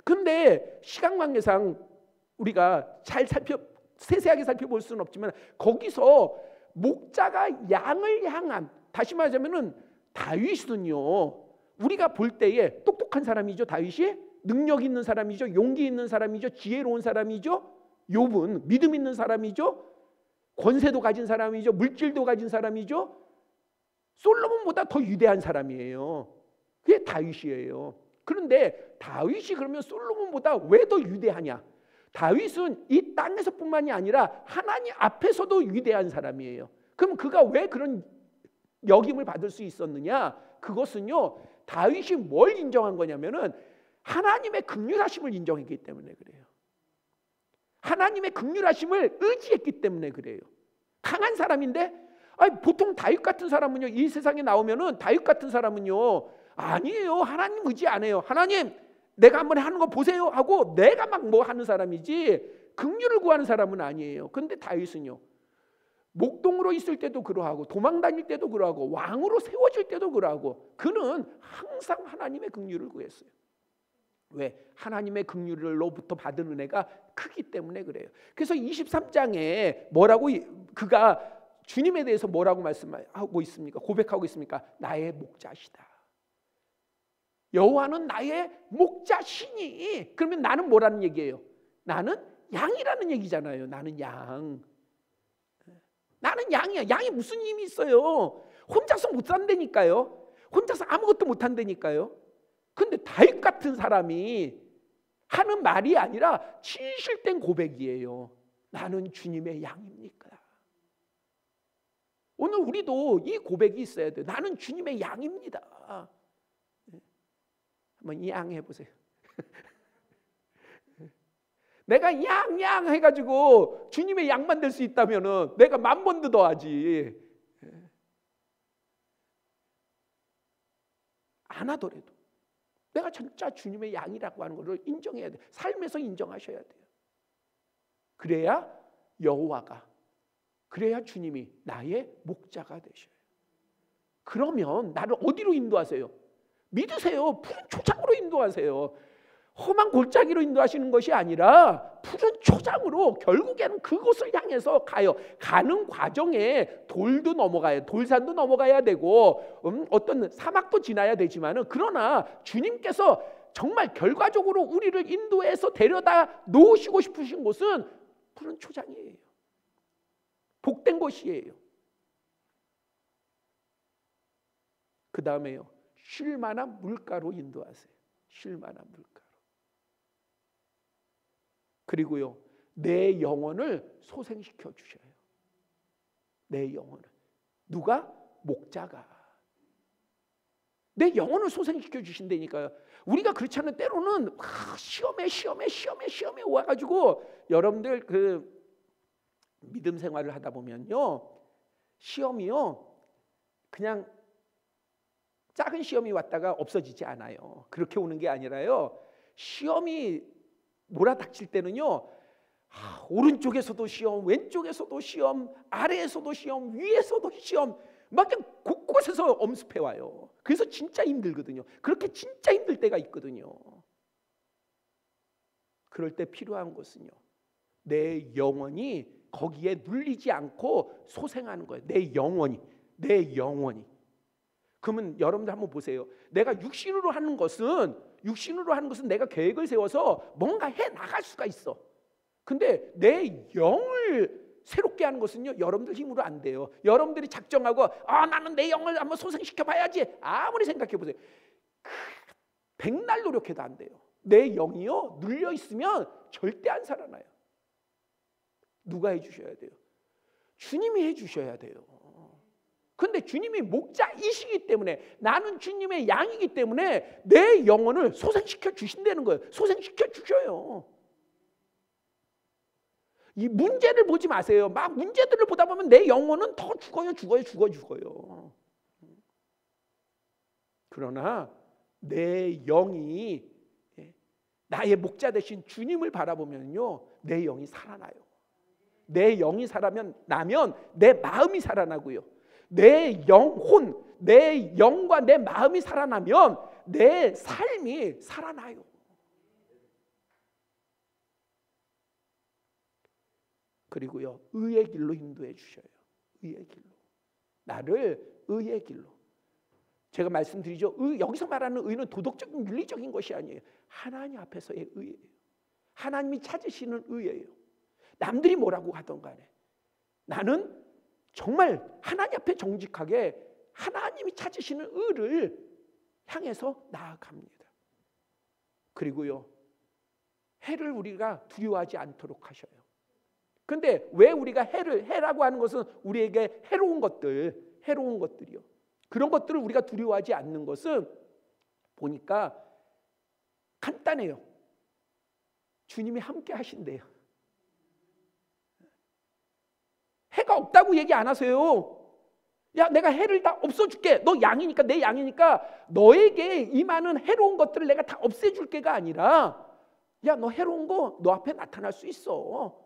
근데 시간 관계상 우리가 세세하게 살펴볼 수는 없지만, 거기서 목자가 양을 향한, 다시 말하자면은 다윗은요, 우리가 볼 때에 똑똑한 사람이죠. 다윗이 능력 있는 사람이죠. 용기 있는 사람이죠. 지혜로운 사람이죠. 욥은 믿음 있는 사람이죠. 권세도 가진 사람이죠. 물질도 가진 사람이죠. 솔로몬보다 더 위대한 사람이에요. 그게 다윗이에요. 그런데 다윗이 그러면 솔로몬보다 왜 더 위대하냐? 다윗은 이 땅에서뿐만이 아니라 하나님 앞에서도 위대한 사람이에요. 그럼 그가 왜 그런 역임을 받을 수 있었느냐? 그것은요, 다윗이 뭘 인정한 거냐면은 하나님의 긍휼하심을 인정했기 때문에 그래요. 하나님의 긍휼하심을 의지했기 때문에 그래요. 강한 사람인데, 보통 다윗 같은 사람은요, 이 세상에 나오면은 다윗 같은 사람은요, 아니에요, 하나님 의지 안 해요. 하나님 내가 한번 하는 거 보세요 하고 내가 막 뭐 하는 사람이지 긍휼을 구하는 사람은 아니에요. 그런데 다윗은요, 목동으로 있을 때도 그러하고 도망 다닐 때도 그러하고 왕으로 세워질 때도 그러하고 그는 항상 하나님의 긍휼을 구했어요. 왜? 하나님의 긍휼로부터 받은 은혜가 크기 때문에 그래요. 그래서 23장에 뭐라고, 그가 주님에 대해서 뭐라고 말씀하고 있습니까? 고백하고 있습니까? 나의 목자시다. 여호와는 나의 목자시니. 그러면 나는 뭐라는 얘기예요? 나는 양이라는 얘기잖아요. 나는 양. 나는 양이야. 양이 무슨 힘이 있어요? 혼자서 못 산다니까요. 혼자서 아무것도 못 한다니까요. 근데 다윗 같은 사람이 하는 말이 아니라 진실된 고백이에요. 나는 주님의 양입니까? 오늘 우리도 이 고백이 있어야 돼요. 나는 주님의 양입니다. 한번 양 해보세요. 내가 양 해가지고 주님의 양만 될 수 있다면은 내가 10,000번 더 하지. 안 하더라도 내가 진짜 주님의 양이라고 하는 것을 인정해야 돼요. 삶에서 인정하셔야 돼요. 그래야 여호와가, 그래야 주님이 나의 목자가 되셔요. 그러면 나를 어디로 인도하세요? 믿으세요. 푸른 초장으로 인도하세요. 험한 골짜기로 인도하시는 것이 아니라 푸른 초장으로 결국에는 그곳을 향해서 가요. 가는 과정에 돌도 넘어가요. 돌산도 넘어가야 되고 어떤 사막도 지나야 되지만은, 그러나 주님께서 정말 결과적으로 우리를 인도해서 데려다 놓으시고 싶으신 곳은 푸른 초장이에요. 복된 곳이에요. 그 다음에요, 쉴 만한 물가로 인도하세요. 쉴 만한 물가로. 그리고요, 내 영혼을 소생시켜 주셔요. 내 영혼을. 누가? 목자가. 내 영혼을 소생시켜 주신다니까요. 우리가 그렇지 않은 때로는 시험에 와가지고, 여러분들 그 믿음 생활을 하다 보면요, 시험이요 그냥 작은 시험이 왔다가 없어지지 않아요. 그렇게 오는 게 아니라요, 시험이 몰아닥칠 때는요, 오른쪽에서도 시험, 왼쪽에서도 시험, 아래에서도 시험, 위에서도 시험, 막 그냥 곳곳에서 엄습해 와요. 그래서 진짜 힘들거든요. 그렇게 진짜 힘들 때가 있거든요. 그럴 때 필요한 것은요, 내 영혼이 거기에 눌리지 않고 소생하는 거예요. 내 영혼이. 그러면 여러분들 한번 보세요. 내가 육신으로 하는 것은 내가 계획을 세워서 뭔가 해 나갈 수가 있어. 근데 내 영을 새롭게 하는 것은요, 여러분들 힘으로 안 돼요. 여러분들이 작정하고 나는 내 영을 한번 소생시켜 봐야지. 아무리 생각해 보세요. 백날 노력해도 안 돼요. 내 영이요 눌려 있으면 절대 안 살아나요. 누가 해주셔야 돼요? 주님이 해주셔야 돼요. 근데 주님이 목자이시기 때문에, 나는 주님의 양이기 때문에 내 영혼을 소생시켜 주신다는 거예요. 소생시켜 주셔요. 이 문제를 보지 마세요. 막 문제들을 보다 보면 내 영혼은 더 죽어요. 그러나 내 영이 나의 목자 되신 주님을 바라보면요, 내 영이 살아나요. 내 영이 나면 내 마음이 살아나고요. 내 영혼, 내 영과 내 마음이 살아나면 내 삶이 살아나요. 그리고요, 의의 길로 인도해 주셔요. 의의 길로. 나를 의의 길로. 제가 말씀드리죠. 여기서 말하는 의는 도덕적인 윤리적인 것이 아니에요. 하나님 앞에서의 의예요. 하나님이 찾으시는 의예요. 남들이 뭐라고 하던 간에 나는 정말 하나님 앞에 정직하게 하나님이 찾으시는 의를 향해서 나아갑니다. 그리고요, 해를 우리가 두려워하지 않도록 하셔요. 근데 왜 우리가 해라고 하는 것은 우리에게 해로운 것들이요. 그런 것들을 우리가 두려워하지 않는 것은 보니까 간단해요. 주님이 함께 하신대요. 해가 없다고 얘기 안 하세요. 야, 내가 해를 다 없어줄게. 너 양이니까, 내 양이니까 너에게 임하는 해로운 것들을 내가 다 없애줄게가 아니라, 야, 너 해로운 거 너 앞에 나타날 수 있어.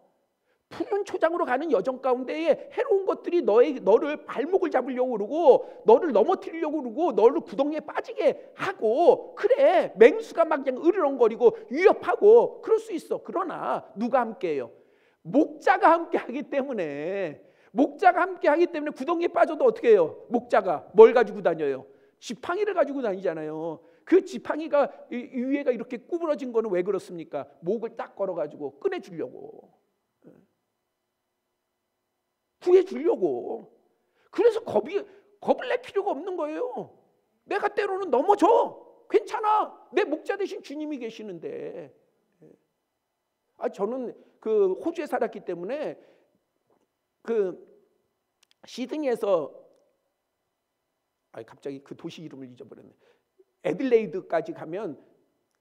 푸른 초장으로 가는 여정 가운데에 해로운 것들이 너를 발목을 잡으려고 그러고, 너를 넘어뜨리려고 그러고, 너를 구덩이에 빠지게 하고, 그래, 맹수가 막 그냥 으르렁거리고 위협하고 그럴 수 있어. 그러나 누가 함께해요? 목자가 함께하기 때문에 구덩이에 빠져도 어떻게 해요? 목자가 뭘 가지고 다녀요? 지팡이를 가지고 다니잖아요. 그 지팡이가 위에가 이렇게 구부러진 거는 왜 그렇습니까? 목을 딱 걸어가지고 꺼내주려고, 구해주려고. 그래서 겁을 낼 필요가 없는 거예요. 내가 때로는 넘어져. 괜찮아. 내 목자 되신 주님이 계시는데. 저는 그 호주에 살았기 때문에 그 시드니에서 갑자기 그 도시 이름을 잊어버렸네. 애들레이드까지 가면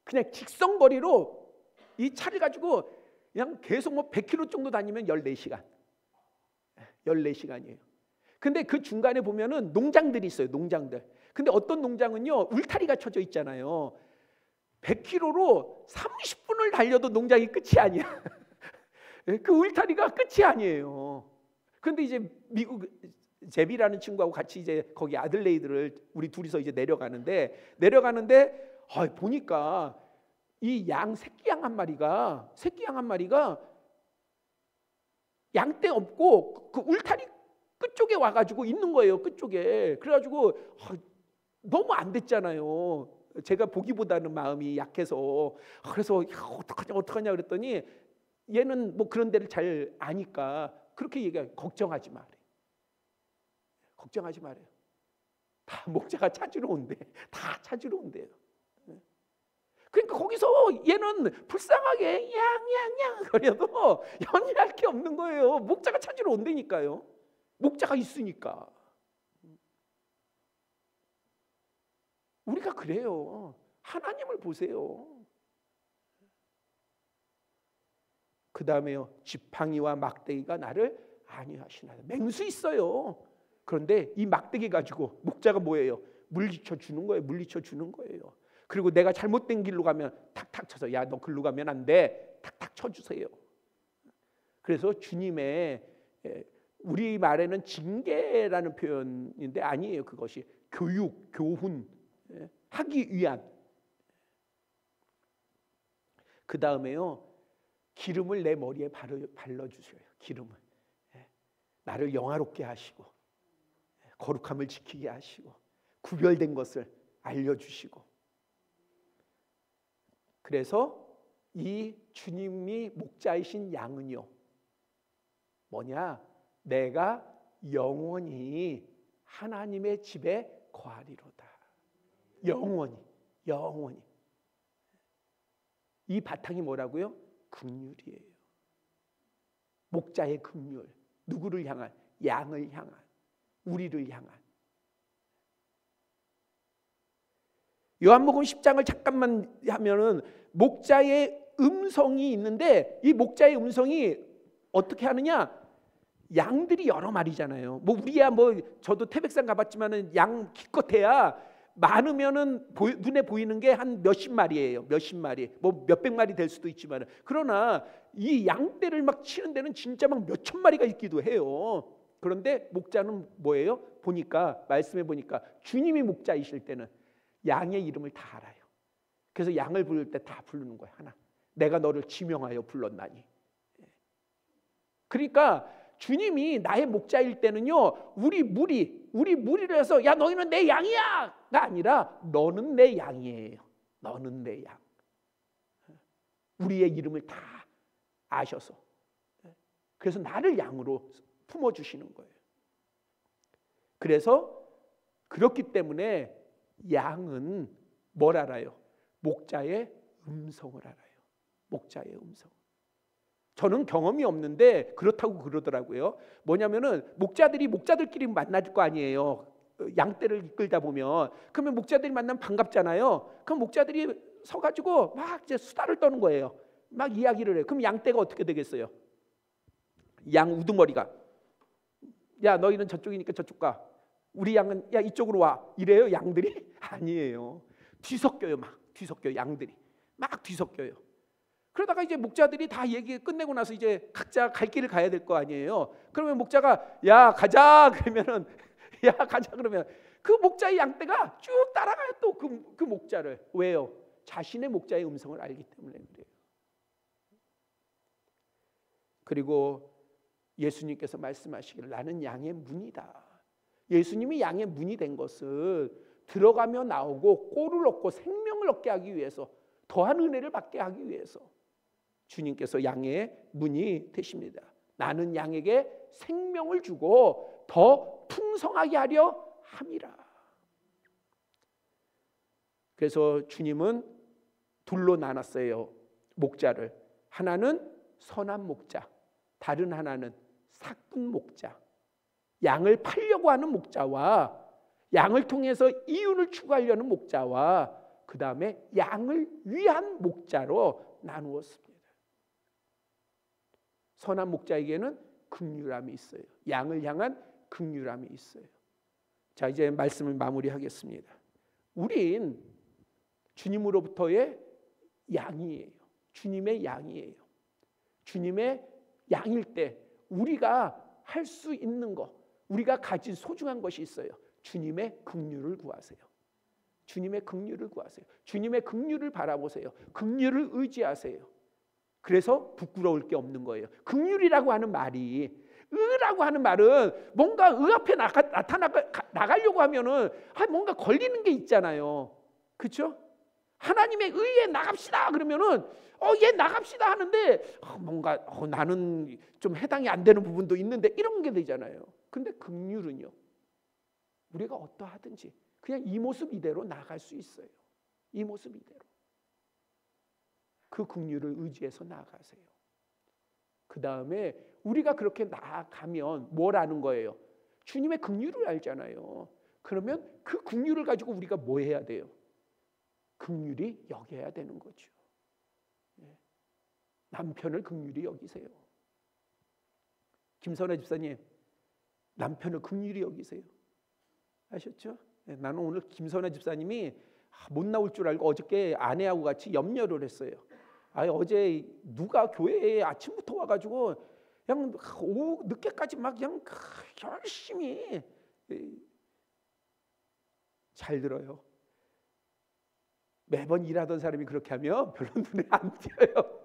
그냥 직선거리로 이 차를 가지고 그냥 계속 100km 정도 다니면 14시간이에요. 근데 그 중간에 보면은 농장들이 있어요. 농장들. 근데 어떤 농장은요, 울타리가 쳐져 있잖아요. 100km로 30분을 달려도 농장이 끝이 아니야. 그 울타리가 끝이 아니에요. 근데 이제 미국 제비라는 친구하고 같이 이제 거기 아들레이드를 우리 둘이서 이제 내려가는데 보니까 이 새끼 양 한 마리가 양떼 없고 그 울타리 끝쪽에 와가지고 있는 거예요. 끝쪽에. 그래가지고 너무 안 됐잖아요. 제가 보기보다는 마음이 약해서. 그래서 어떡하냐 그랬더니 얘는 뭐 그런 데를 잘 아니까 그렇게 얘기해요. 걱정하지 말아요. 다 목자가 찾으러 온대. 다 찾으러 온대요. 그러니까 거기서 얘는 불쌍하게 냥냥냥 거려도 연연할 게 없는 거예요. 목자가 찾으러 온다니까요. 목자가 있으니까. 우리가 그래요. 하나님을 보세요. 그 다음에요, 지팡이와 막대기가 나를 안위하시나. 맹수 있어요. 그런데 이 막대기 가지고 목자가 뭐예요? 물리쳐 주는 거예요. 그리고 내가 잘못된 길로 가면 탁탁 쳐서, 야, 너 글로 가면 안 돼. 탁탁 쳐주세요. 그래서 주님의, 우리 말에는 징계라는 표현인데 아니에요. 그것이 교육, 교훈 하기 위한. 그 다음에요, 기름을 내 머리에 발라주셔요. 기름을. 나를 영화롭게 하시고 거룩함을 지키게 하시고 구별된 것을 알려주시고. 그래서 이 주님이 목자이신 양은요 뭐냐? 내가 영원히 하나님의 집에 거하리로다. 영원히. 이 바탕이 뭐라고요? 긍휼이에요. 목자의 긍휼. 누구를 향한? 양을 향한, 우리를 향한. 요한복음 10장을 잠깐만 하면은 목자의 음성이 있는데, 이 목자의 음성이 어떻게 하느냐? 양들이 여러 마리잖아요. 뭐 우리야 뭐 저도 태백산 가봤지만은 양 기껏해야 많으면은 눈에 보이는 게 한 몇십 마리예요. 몇십 마리, 뭐 몇백 마리 될 수도 있지만, 그러나 이 양떼를 막 치는 데는 진짜 막 몇천 마리가 있기도 해요. 그런데 목자는 뭐예요? 보니까 말씀해 보니까 주님이 목자이실 때는 양의 이름을 다 알아요. 그래서 양을 부를 때 다 부르는 거예요. 하나, 내가 너를 지명하여 불렀나니. 그러니까 주님이 나의 목자일 때는요, 우리 무리를 해서 야 너희는 내 양이야가 아니라 너는 내 양이에요. 너는 내 양. 우리의 이름을 다 아셔서, 그래서 나를 양으로 품어주시는 거예요. 그래서 그렇기 때문에 양은 뭘 알아요? 목자의 음성을 알아요. 목자의 음성. 저는 경험이 없는데 그렇다고 그러더라고요. 뭐냐면은 목자들끼리 만날 거 아니에요. 양떼를 이끌다 보면. 그러면 목자들이 만나면 반갑잖아요. 그럼 목자들이 서가지고 막 이제 수다를 떠는 거예요. 막 이야기를 해요. 그럼 양떼가 어떻게 되겠어요? 양 우두머리가, 야 너희는 저쪽이니까 저쪽 가. 우리 양은 야 이쪽으로 와. 이래요 양들이? 아니에요. 뒤섞여요. 막 뒤섞여요. 양들이 막 뒤섞여요. 그러다가 이제 목자들이 다 얘기 끝내고 나서 이제 각자 갈 길을 가야 될 거 아니에요. 그러면 목자가 야 가자 그러면은 야 가자 그러면 그 목자의 양떼가 쭉 따라가요. 또 그 목자를. 왜요? 자신의 목자의 음성을 알기 때문에 그래요. 그리고 예수님께서 말씀하시기를 나는 양의 문이다. 예수님이 양의 문이 된 것을 들어가며 나오고 꼴을 얻고 생명을 얻게 하기 위해서, 더한 은혜를 받게 하기 위해서 주님께서 양의 문이 되십니다. 나는 양에게 생명을 주고 더 풍성하게 하려 함이라. 그래서 주님은 둘로 나눴어요. 목자를. 하나는 선한 목자, 다른 하나는 사꾼 목자. 양을 팔려고 하는 목자와 양을 통해서 이윤을 추구하려는 목자와 그 다음에 양을 위한 목자로 나누었습니다. 선한 목자에게는 긍휼함이 있어요. 양을 향한 긍휼함이 있어요. 자, 이제 말씀을 마무리하겠습니다. 우린 주님으로부터의 양이에요. 주님의 양이에요. 주님의 양일 때 우리가 할 수 있는 것, 우리가 가진 소중한 것이 있어요. 주님의 긍휼을 구하세요. 주님의 긍휼을 구하세요. 주님의 긍휼을 바라보세요. 긍휼을 의지하세요. 그래서 부끄러울 게 없는 거예요. 긍휼이라고 하는 말이, 의라고 하는 말은 뭔가 의 앞에 나가려고 하면은 뭔가 걸리는 게 있잖아요. 그렇죠? 하나님의 의에 나갑시다 그러면은 예 나갑시다 하는데 뭔가 나는 좀 해당이 안 되는 부분도 있는데 이런 게 되잖아요. 근데 긍휼은요, 우리가 어떠하든지 그냥 이 모습 이대로 나갈 수 있어요. 이 모습 이대로. 그 긍휼을 의지해서 나아가세요. 그 다음에 우리가 그렇게 나아가면 뭘 아는 거예요? 주님의 긍휼을 알잖아요. 그러면 그 긍휼을 가지고 우리가 뭐 해야 돼요? 긍휼히 여겨야 되는 거죠. 남편을 긍휼히 여기세요. 김선혜 집사님, 남편을 긍휼히 여기세요. 아셨죠? 나는 오늘 김선혜 집사님이 못 나올 줄 알고 어저께 아내하고 같이 염려를 했어요. 어제 누가 교회에 아침부터 와가지고 그냥 오후 늦게까지 막 그냥 열심히. 잘 들어요. 매번 일하던 사람이 그렇게 하면 별로 눈에 안 띄어요.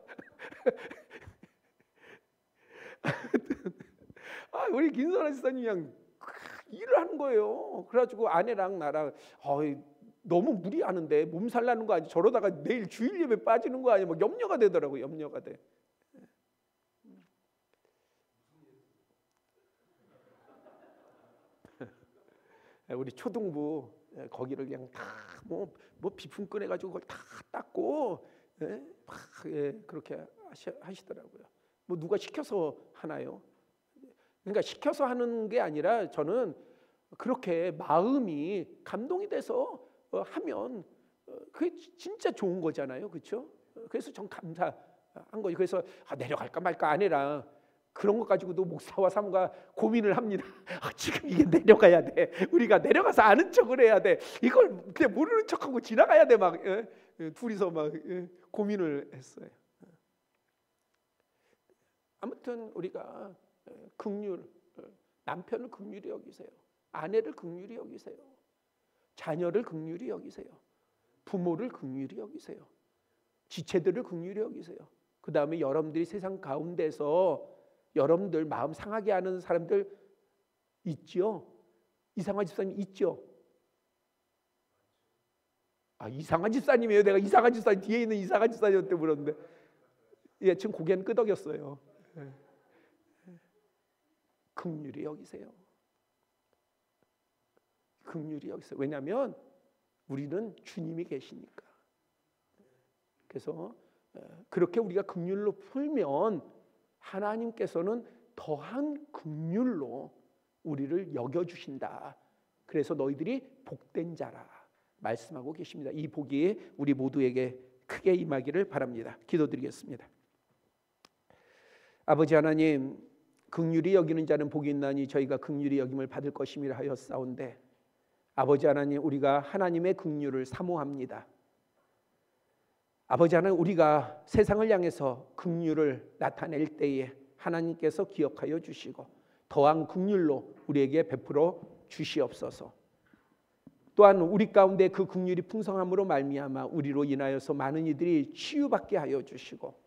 우리 김선아 집사님이 그냥 일을 하는 거예요. 그래가지고 아내랑 나랑 너무 무리하는데 몸살 나는 거 아니야? 저러다가 내일 주일 예배 빠지는 거 아니야? 막 염려가 되더라고요. 염려가 돼. 우리 초등부 거기를 그냥 다 뭐 비품 꺼내가지고 그걸 다 닦고 그렇게 하시더라고요. 뭐 누가 시켜서 하나요? 그러니까 시켜서 하는 게 아니라 저는 그렇게 마음이 감동이 돼서 하면 그게 진짜 좋은 거잖아요, 그렇죠? 그래서 전 감사한 거죠. 그래서 내려갈까 말까 아내랑 그런 것 가지고도 목사와 사모가 고민을 합니다. 지금 이게 내려가야 돼. 우리가 내려가서 아는 척을 해야 돼. 이걸 그냥 모르는 척하고 지나가야 돼. 막 둘이서 막 고민을 했어요. 아무튼 우리가 긍휼, 남편을 긍휼히 여기세요. 아내를 긍휼히 여기세요. 자녀를 긍휼히 여기세요. 부모를 긍휼히 여기세요. 지체들을 긍휼히 여기세요. 그 다음에 여러분들이 세상 가운데서 여러분들 마음 상하게 하는 사람들 있죠? 이상한 집사님 있죠? 이상한 집사님이에요. 내가 이상한 집사님 뒤에 있는 이상한 집사님한테 물었는데 지금 고개는 끄덕였어요. 긍휼히 여기세요. 긍휼히 여기세요. 왜냐하면 우리는 주님이 계시니까. 그래서 그렇게 우리가 긍휼로 풀면 하나님께서는 더한 긍휼로 우리를 여겨주신다. 그래서 너희들이 복된 자라 말씀하고 계십니다. 이 복이 우리 모두에게 크게 임하기를 바랍니다. 기도드리겠습니다. 아버지 하나님, 긍휼히 여기는 자는 복이 있나니 저희가 긍휼히 여김을 받을 것임이라 하였사온데, 아버지 하나님, 우리가 하나님의 긍휼을 사모합니다. 아버지 하나님, 우리가 세상을 향해서 긍휼을 나타낼 때에 하나님께서 기억하여 주시고 더한 긍휼로 우리에게 베풀어 주시옵소서. 또한 우리 가운데 그 긍휼이 풍성함으로 말미암아 우리로 인하여서 많은 이들이 치유받게 하여 주시고,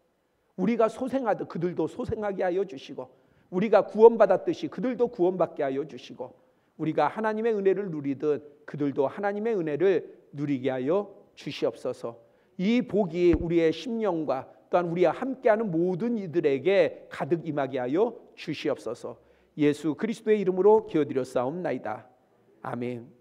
우리가 소생하듯 그들도 소생하게 하여 주시고, 우리가 구원받았듯이 그들도 구원받게 하여 주시고, 우리가 하나님의 은혜를 누리듯 그들도 하나님의 은혜를 누리게 하여 주시옵소서. 이 복이 우리의 심령과 또한 우리와 함께하는 모든 이들에게 가득 임하게 하여 주시옵소서. 예수 그리스도의 이름으로 기도드렸사옵나이다. 아멘.